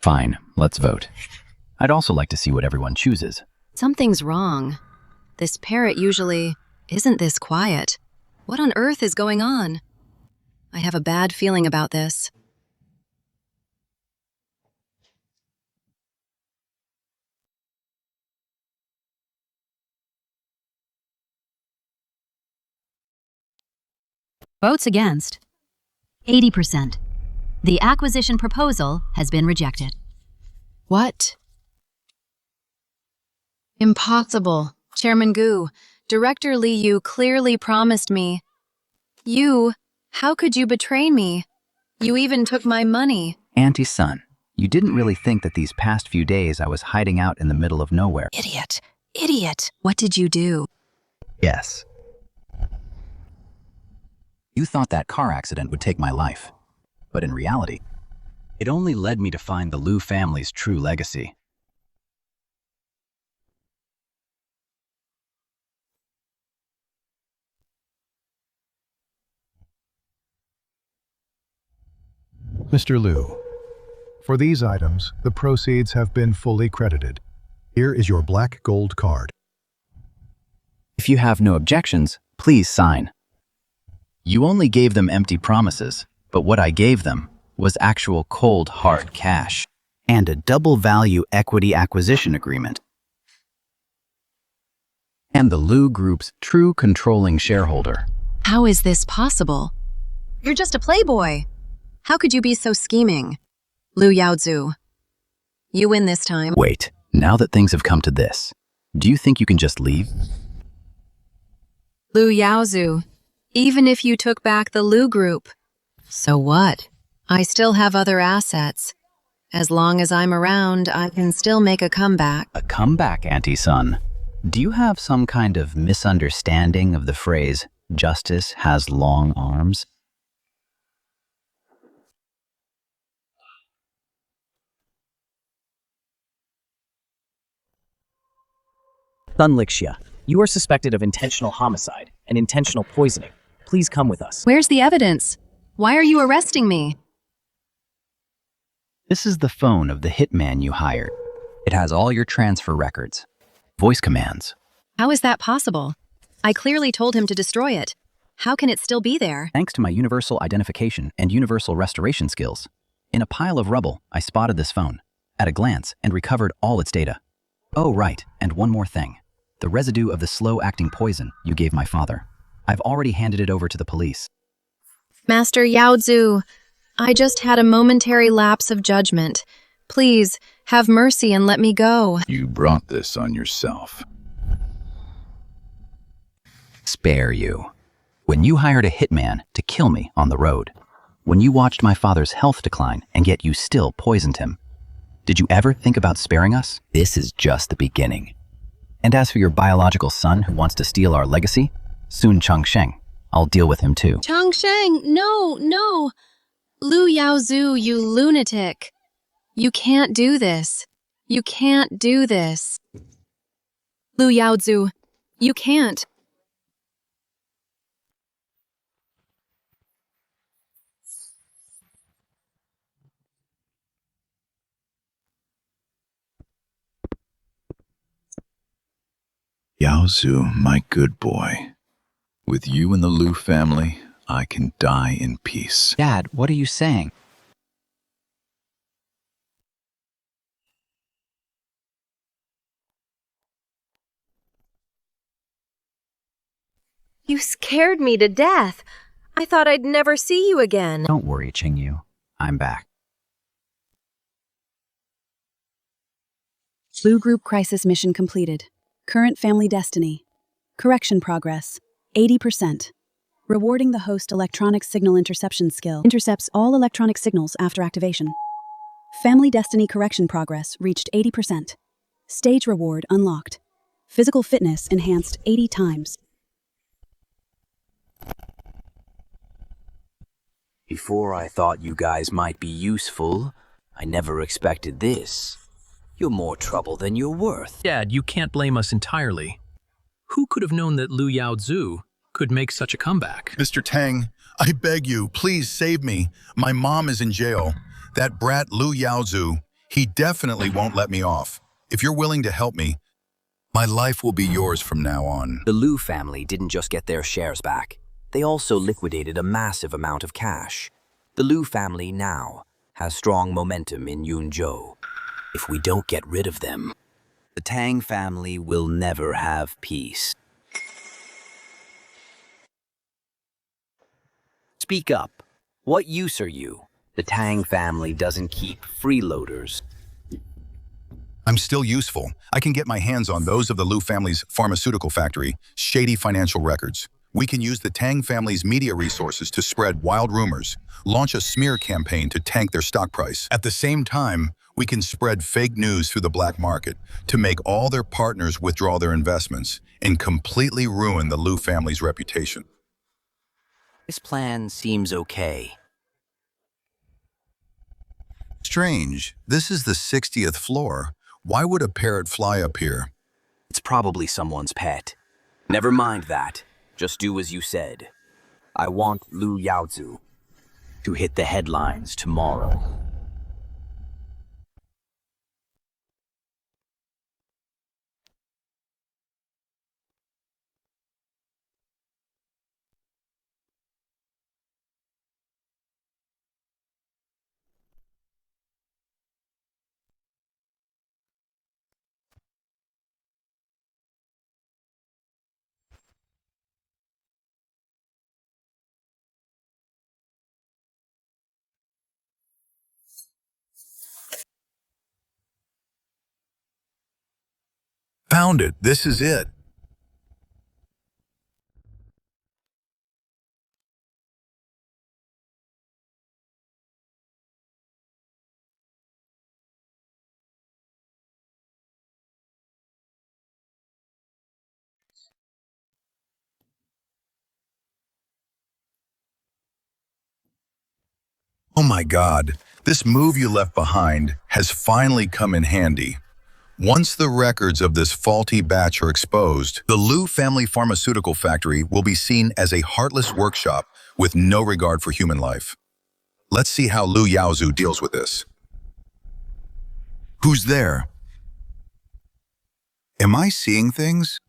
Fine, let's vote. I'd also like to see what everyone chooses. Something's wrong. This parrot usually isn't this quiet. What on earth is going on? I have a bad feeling about this. Votes against. 80%. The acquisition proposal has been rejected. What? Impossible. Chairman Gu, Director Li Yu clearly promised me. How could you betray me? You even took my money. Auntie Sun, you didn't really think that these past few days I was hiding out in the middle of nowhere. Idiot. Idiot. What did you do? Yes. You thought that car accident would take my life. But in reality, it only led me to find the Lu family's true legacy. Mr. Lu, for these items, the proceeds have been fully credited. Here is your black gold card. If you have no objections, please sign. You only gave them empty promises, but what I gave them was actual cold, hard cash and a double value equity acquisition agreement. And the Lu Group's true controlling shareholder. How is this possible? You're just a playboy. How could you be so scheming? Lu Yaozu. You win this time. Wait, now that things have come to this, do you think you can just leave? Lu Yaozu. Even if you took back the Lu Group. So what? I still have other assets. As long as I'm around, I can still make a comeback. A comeback, Auntie Sun? Do you have some kind of misunderstanding of the phrase, justice has long arms? Sun Lixia, you are suspected of intentional homicide and intentional poisoning. Please come with us. Where's the evidence? Why are you arresting me? This is the phone of the hitman you hired. It has all your transfer records, voice commands. How is that possible? I clearly told him to destroy it. How can it still be there? Thanks to my universal identification and universal restoration skills. In a pile of rubble, I spotted this phone, at a glance, and recovered all its data. Oh, right, and one more thing. The residue of the slow-acting poison you gave my father. I've already handed it over to the police. Master Yaozu, I just had a momentary lapse of judgment. Please, have mercy and let me go. You brought this on yourself. Spare you. When you hired a hitman to kill me on the road. When you watched my father's health decline and yet you still poisoned him. Did you ever think about sparing us? This is just the beginning. And as for your biological son who wants to steal our legacy, Sun Chengsheng, I'll deal with him too. Chengsheng, no. Lu Yaozu, you lunatic. You can't do this. You can't do this. Lu Yaozu, you can't. Yaozu, my good boy. With you and the Lu family, I can die in peace. Dad, what are you saying? You scared me to death. I thought I'd never see you again. Don't worry, Qingyu. I'm back. Lu Group crisis mission completed. Current family destiny. Correction progress. 80%. Rewarding the host electronic signal interception skill. Intercepts all electronic signals after activation. Family destiny correction progress reached 80%. Stage reward unlocked. Physical fitness enhanced 80 times. Before I thought you guys might be useful, I never expected this. You're more trouble than you're worth. Dad, you can't blame us entirely. Who could have known that Lu Yaozu could make such a comeback? Mr. Tang, I beg you, please save me. My mom is in jail. That brat Lu Yaozu, he definitely won't let me off. If you're willing to help me, my life will be yours from now on. The Lu family didn't just get their shares back. They also liquidated a massive amount of cash. The Lu family now has strong momentum in Yunzhou. If we don't get rid of them, the Tang family will never have peace. Speak up. What use are you? The Tang family doesn't keep freeloaders. I'm still useful. I can get my hands on those of the Lu family's pharmaceutical factory, shady financial records. We can use the Tang family's media resources to spread wild rumors, launch a smear campaign to tank their stock price. At the same time, we can spread fake news through the black market to make all their partners withdraw their investments and completely ruin the Lu family's reputation. This plan seems okay. Strange. This is the 60th floor. Why would a parrot fly up here? It's probably someone's pet. Never mind that. Just do as you said. I want Lu Yaozu to hit the headlines tomorrow. Found it. This is it. Oh my God, this move you left behind has finally come in handy. Once the records of this faulty batch are exposed, the Lu family pharmaceutical factory will be seen as a heartless workshop with no regard for human life. Let's see how Lu Yaozu deals with this. Who's there? Am I seeing things?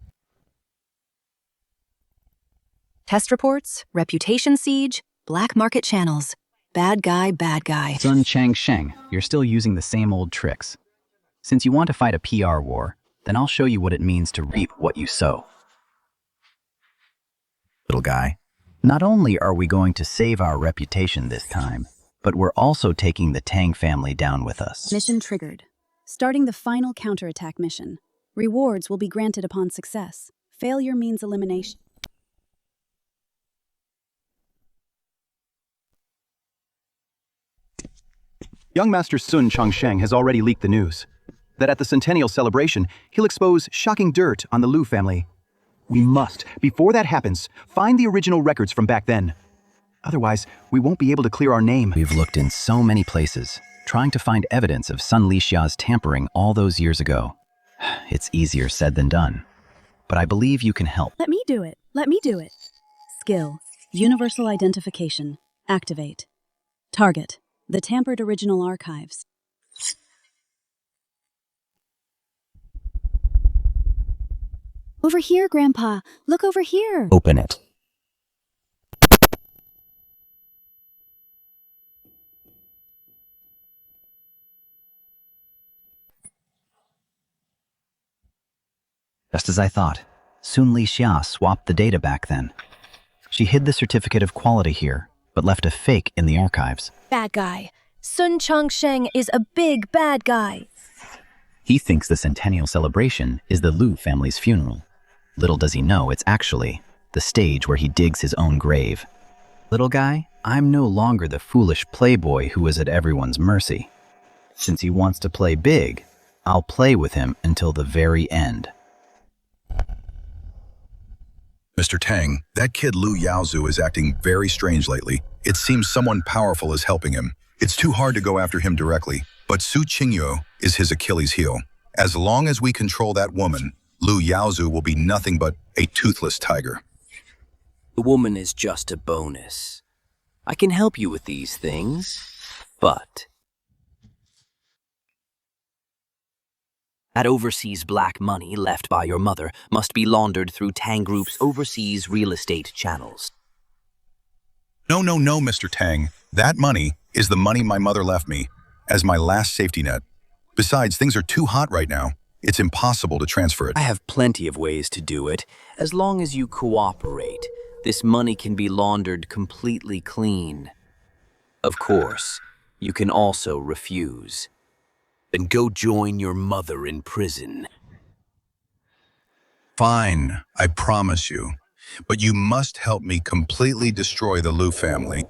Test reports, reputation siege, black market channels. Bad guy, bad guy. Sun Chang Sheng, you're still using the same old tricks. Since you want to fight a PR war, then I'll show you what it means to reap what you sow. Little guy, not only are we going to save our reputation this time, but we're also taking the Tang family down with us. Mission triggered. Starting the final counterattack mission. Rewards will be granted upon success. Failure means elimination. Young Master Sun Changsheng has already leaked the news that at the centennial celebration, he'll expose shocking dirt on the Lu family. We must, before that happens, find the original records from back then. Otherwise, we won't be able to clear our name. We've looked in so many places, trying to find evidence of Sun Lixia's tampering all those years ago. It's easier said than done, but I believe you can help. Let me do it. Let me do it. Skill. Universal identification. Activate. Target. The tampered original archives. Over here, Grandpa. Look over here. Open it. Just as I thought, Sun Lixia swapped the data back then. She hid the certificate of quality here, but left a fake in the archives. Bad guy. Sun Changsheng is a big bad guy. He thinks the centennial celebration is the Lu family's funeral. Little does he know it's actually the stage where he digs his own grave. Little guy, I'm no longer the foolish playboy who is at everyone's mercy. Since he wants to play big, I'll play with him until the very end. Mr. Tang, that kid Lu Yaozu is acting very strange lately. It seems someone powerful is helping him. It's too hard to go after him directly, but Su Qingyo is his Achilles heel. As long as we control that woman, Lu Yaozu will be nothing but a toothless tiger. The woman is just a bonus. I can help you with these things, but that overseas black money left by your mother must be laundered through Tang Group's overseas real estate channels. No, Mr. Tang. That money is the money my mother left me as my last safety net. Besides, things are too hot right now. It's impossible to transfer it. I have plenty of ways to do it. As long as you cooperate, this money can be laundered completely clean. Of course, you can also refuse. Then go join your mother in prison. Fine, I promise you. But you must help me completely destroy the Lu family.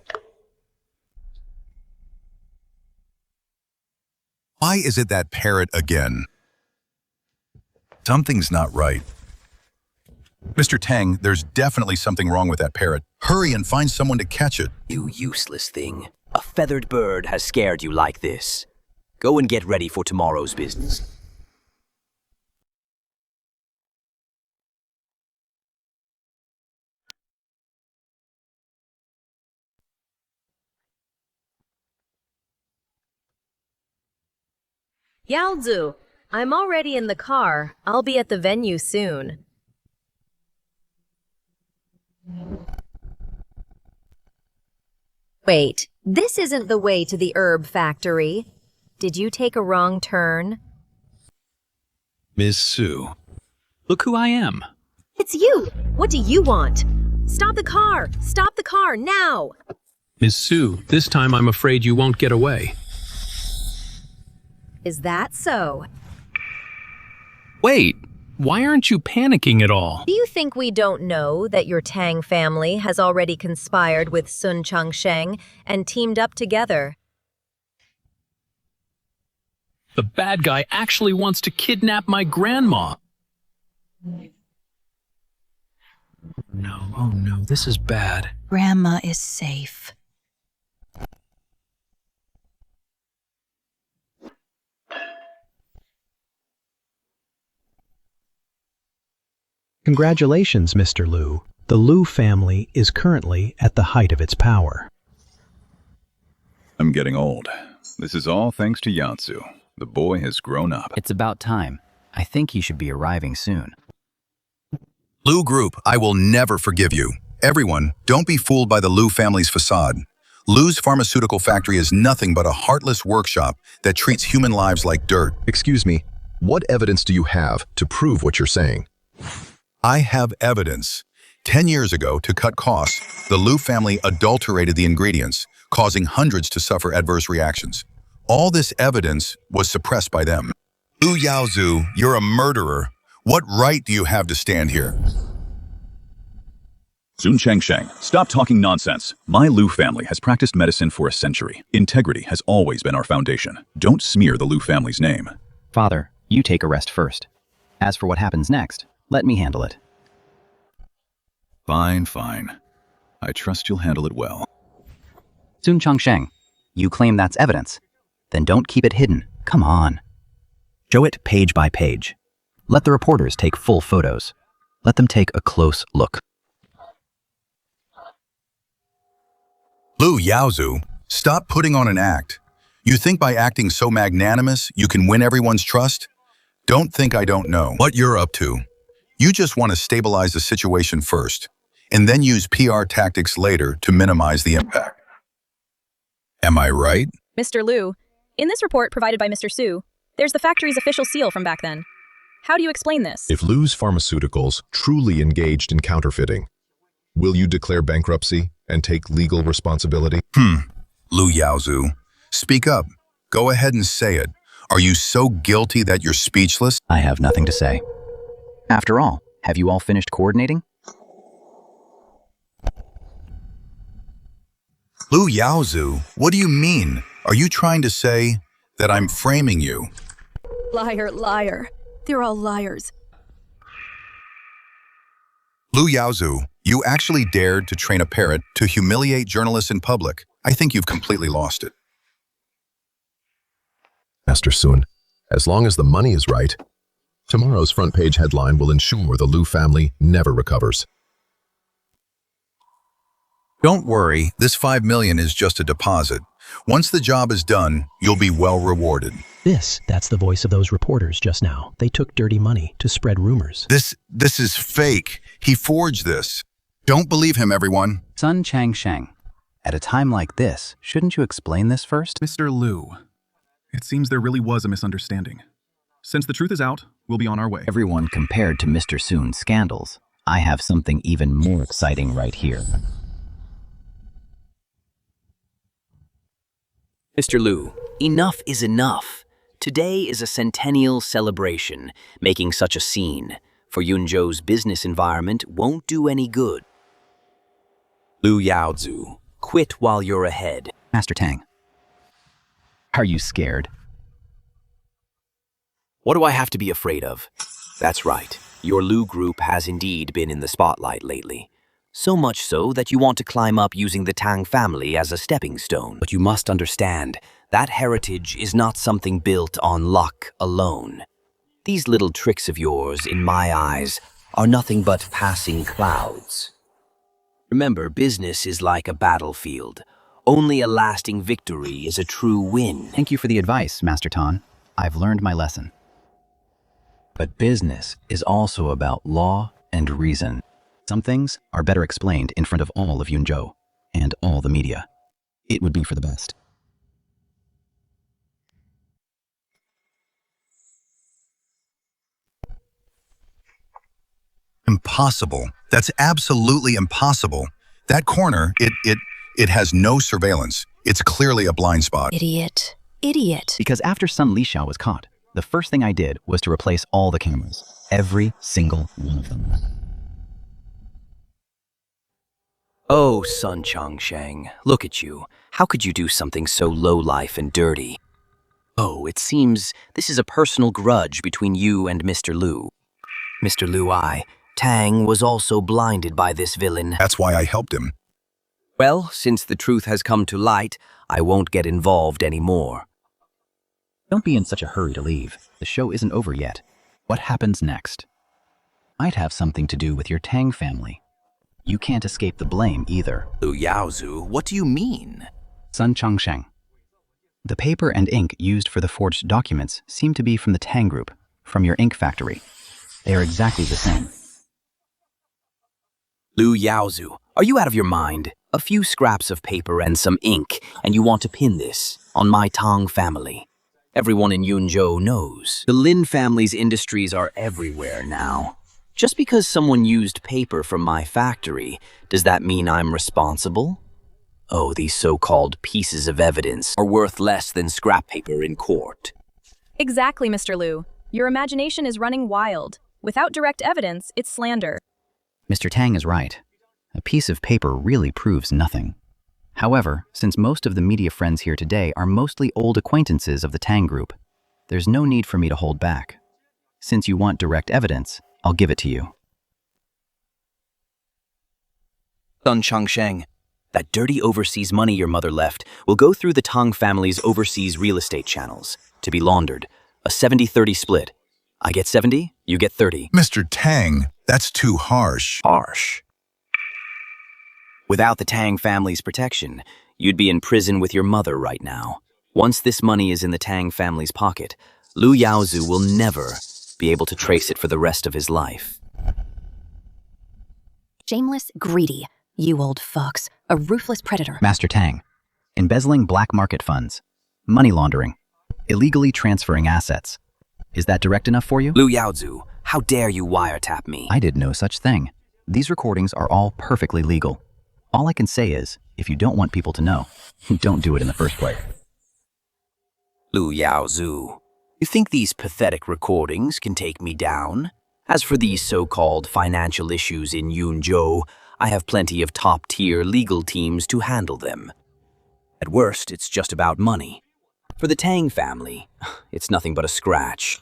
Why is it that Parrot again? Something's not right. Mr. Tang, there's definitely something wrong with that parrot. Hurry and find someone to catch it. You useless thing. A feathered bird has scared you like this. Go and get ready for tomorrow's business. Yaozu, I'm already in the car. I'll be at the venue soon. Wait, this isn't the way to the herb factory. Did you take a wrong turn? Miss Su, look who I am. It's you! What do you want? Stop the car! Stop the car, now! Miss Su, this time I'm afraid you won't get away. Is that so? Wait, why aren't you panicking at all? Do you think we don't know that your Tang family has already conspired with Sun Changsheng and teamed up together? The bad guy actually wants to kidnap my grandma. No, oh no, this is bad. Grandma is safe. Congratulations, Mr. Lu. The Lu family is currently at the height of its power. I'm getting old. This is all thanks to Yaozu. The boy has grown up. It's about time. I think he should be arriving soon. Lu Group, I will never forgive you. Everyone, don't be fooled by the Lu family's facade. Lu's pharmaceutical factory is nothing but a heartless workshop that treats human lives like dirt. Excuse me, what evidence do you have to prove what you're saying? I have evidence. 10 years ago, to cut costs, the Lu family adulterated the ingredients, causing hundreds to suffer adverse reactions. All this evidence was suppressed by them. Lu Yaozu, you're a murderer. What right do you have to stand here? Sun Changsheng, stop talking nonsense. My Lu family has practiced medicine for a century. Integrity has always been our foundation. Don't smear the Lu family's name. Father, you take a rest first. As for what happens next, let me handle it. Fine. I trust you'll handle it well. Sun Changsheng, you claim that's evidence. Then don't keep it hidden. Come on. Show it page by page. Let the reporters take full photos. Let them take a close look. Lu Yaozu, stop putting on an act. You think by acting so magnanimous, you can win everyone's trust? Don't think I don't know what you're up to. You just want to stabilize the situation first, and then use PR tactics later to minimize the impact. Am I right? Mr. Lu, in this report provided by Mr. Su, there's the factory's official seal from back then. How do you explain this? If Lu's Pharmaceuticals truly engaged in counterfeiting, will you declare bankruptcy and take legal responsibility? Lu Yaozu, speak up. Go ahead and say it. Are you so guilty that you're speechless? I have nothing to say. After all, have you all finished coordinating? Lu Yaozu, what do you mean? Are you trying to say that I'm framing you. Liar, liar. They're all liars. Lu Yaozu, you actually dared to train a parrot to humiliate journalists in public. I think you've completely lost it. Master Sun, as long as the money is right, tomorrow's front page headline will ensure the Lu family never recovers. Don't worry, this 5 million is just a deposit. Once the job is done, you'll be well rewarded. That's the voice of those reporters just now. They took dirty money to spread rumors. This is fake. He forged this. Don't believe him, everyone. Sun Changsheng, at a time like this, shouldn't you explain this first? Mr. Lu, it seems there really was a misunderstanding. Since the truth is out, we'll be on our way. Everyone compared to Mr. Sun's scandals. I have something even more exciting right here. Mr. Lu, enough is enough. Today is a centennial celebration. Making such a scene for Yunzhou's business environment won't do any good. Lu Yaozu, quit while you're ahead. Master Tang, are you scared? What do I have to be afraid of? That's right, your Lu group has indeed been in the spotlight lately. So much so that you want to climb up using the Tang family as a stepping stone. But you must understand, that heritage is not something built on luck alone. These little tricks of yours, in my eyes, are nothing but passing clouds. Remember, business is like a battlefield. Only a lasting victory is a true win. Thank you for the advice, Master Tan. I've learned my lesson. But business is also about law and reason. Some things are better explained in front of all of Yunzhou and all the media. It would be for the best. Impossible. That's absolutely impossible. That corner, it has no surveillance. It's clearly a blind spot. Idiot. Idiot. Because after Sun Lixia was caught, the first thing I did was to replace all the cameras. Every single one of them. Oh, Sun Changsheng, look at you. How could you do something so low-life and dirty? Oh, it seems this is a personal grudge between you and Mr. Lu. Mr. Lu, Tang was also blinded by this villain. That's why I helped him. Well, since the truth has come to light, I won't get involved anymore. Don't be in such a hurry to leave. The show isn't over yet. What happens next? Might have something to do with your Tang family. You can't escape the blame either. Lu Yaozu, what do you mean? Sun Changsheng. The paper and ink used for the forged documents seem to be from the Tang group, from your ink factory. They are exactly the same. Lu Yaozu, are you out of your mind? A few scraps of paper and some ink, and you want to pin this on my Tang family. Everyone in Yunzhou knows. The Lin family's industries are everywhere now. Just because someone used paper from my factory, does that mean I'm responsible? Oh, these so-called pieces of evidence are worth less than scrap paper in court. Exactly, Mr. Lu. Your imagination is running wild. Without direct evidence, it's slander. Mr. Tang is right. A piece of paper really proves nothing. However, since most of the media friends here today are mostly old acquaintances of the Tang group, there's no need for me to hold back. Since you want direct evidence, I'll give it to you. Sun Changsheng, that dirty overseas money your mother left will go through the Tang family's overseas real estate channels to be laundered. A 70-30 split. I get 70, you get 30. Mr. Tang, that's too harsh. Harsh. Without the Tang family's protection, you'd be in prison with your mother right now. Once this money is in the Tang family's pocket, Lu Yaozu will never be able to trace it for the rest of his life. Shameless, greedy. You old fox. A ruthless predator. Master Tang, embezzling black market funds, money laundering, illegally transferring assets. Is that direct enough for you? Lu Yaozu, how dare you wiretap me? I did no such thing. These recordings are all perfectly legal. All I can say is, if you don't want people to know, don't do it in the first place. Lu Yaozu, you think these pathetic recordings can take me down? As for these so-called financial issues in Yunzhou, I have plenty of top-tier legal teams to handle them. At worst, it's just about money. For the Tang family, it's nothing but a scratch.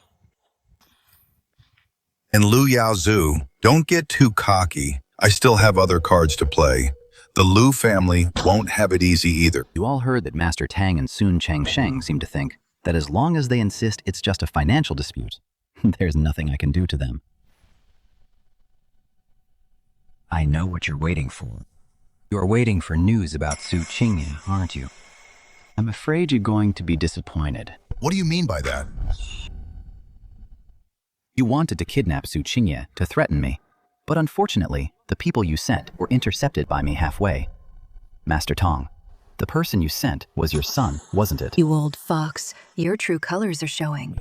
And Lu Yaozu, don't get too cocky. I still have other cards to play. The Lu family won't have it easy either. You all heard that Master Tang and Sun Changsheng seem to think that as long as they insist it's just a financial dispute, there's nothing I can do to them. I know what you're waiting for. You're waiting for news about Su Qingya, aren't you? I'm afraid you're going to be disappointed. What do you mean by that? You wanted to kidnap Su Qingya to threaten me, but unfortunately, the people you sent were intercepted by me halfway. Master Tong, the person you sent was your son, wasn't it? You old fox, your true colors are showing.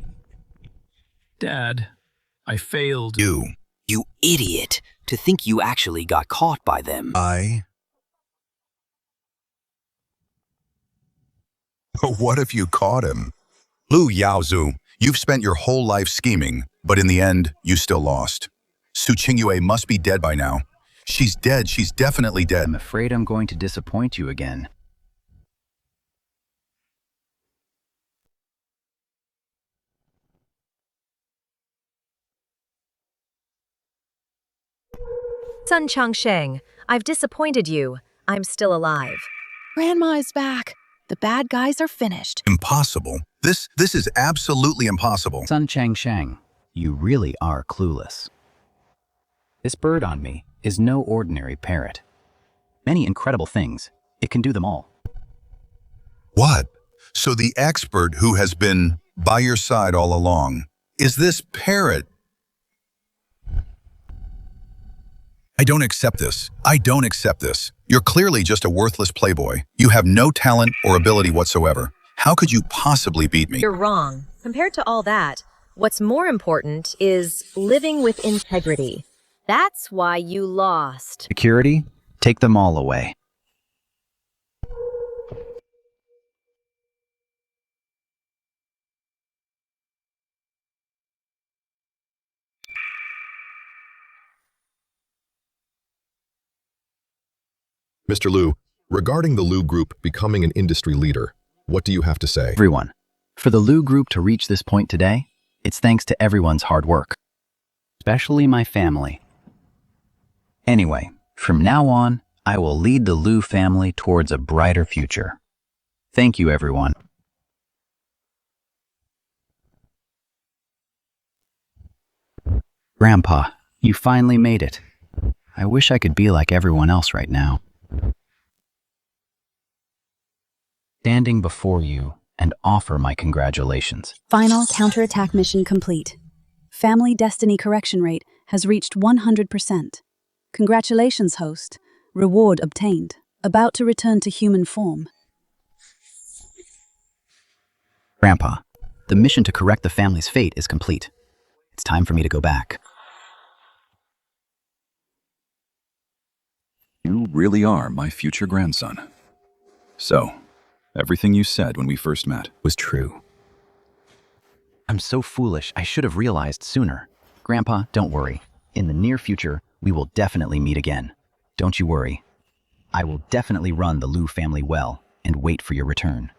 Dad, I failed. You idiot, to think you actually got caught by them. What if you caught him? Lu Yaozu, you've spent your whole life scheming, but in the end, you still lost. Su Qingyue must be dead by now. She's dead. She's definitely dead. I'm afraid I'm going to disappoint you again. Sun Changsheng, I've disappointed you. I'm still alive. Grandma is back. The bad guys are finished. Impossible. This is absolutely impossible. Sun Changsheng, you really are clueless. This bird on me is no ordinary parrot. Many incredible things. It can do them all. What? So the expert who has been by your side all along is this parrot? I don't accept this. I don't accept this. You're clearly just a worthless playboy. You have no talent or ability whatsoever. How could you possibly beat me? You're wrong. Compared to all that, what's more important is living with integrity. That's why you lost. Security, take them all away. Mr. Lu, regarding the Lu Group becoming an industry leader, what do you have to say? Everyone, for the Lu Group to reach this point today, it's thanks to everyone's hard work, especially my family. Anyway, from now on, I will lead the Lu family towards a brighter future. Thank you, everyone. Grandpa, you finally made it. I wish I could be like everyone else right now. Standing before you and offer my congratulations. Final counterattack mission complete. Family destiny correction rate has reached 100%. Congratulations, host. Reward obtained. About to return to human form. Grandpa, the mission to correct the family's fate is complete. It's time for me to go back. You really are my future grandson. So, everything you said when we first met was true. I'm so foolish, I should have realized sooner. Grandpa, don't worry. In the near future, we will definitely meet again. Don't you worry. I will definitely run the Lu family well and wait for your return.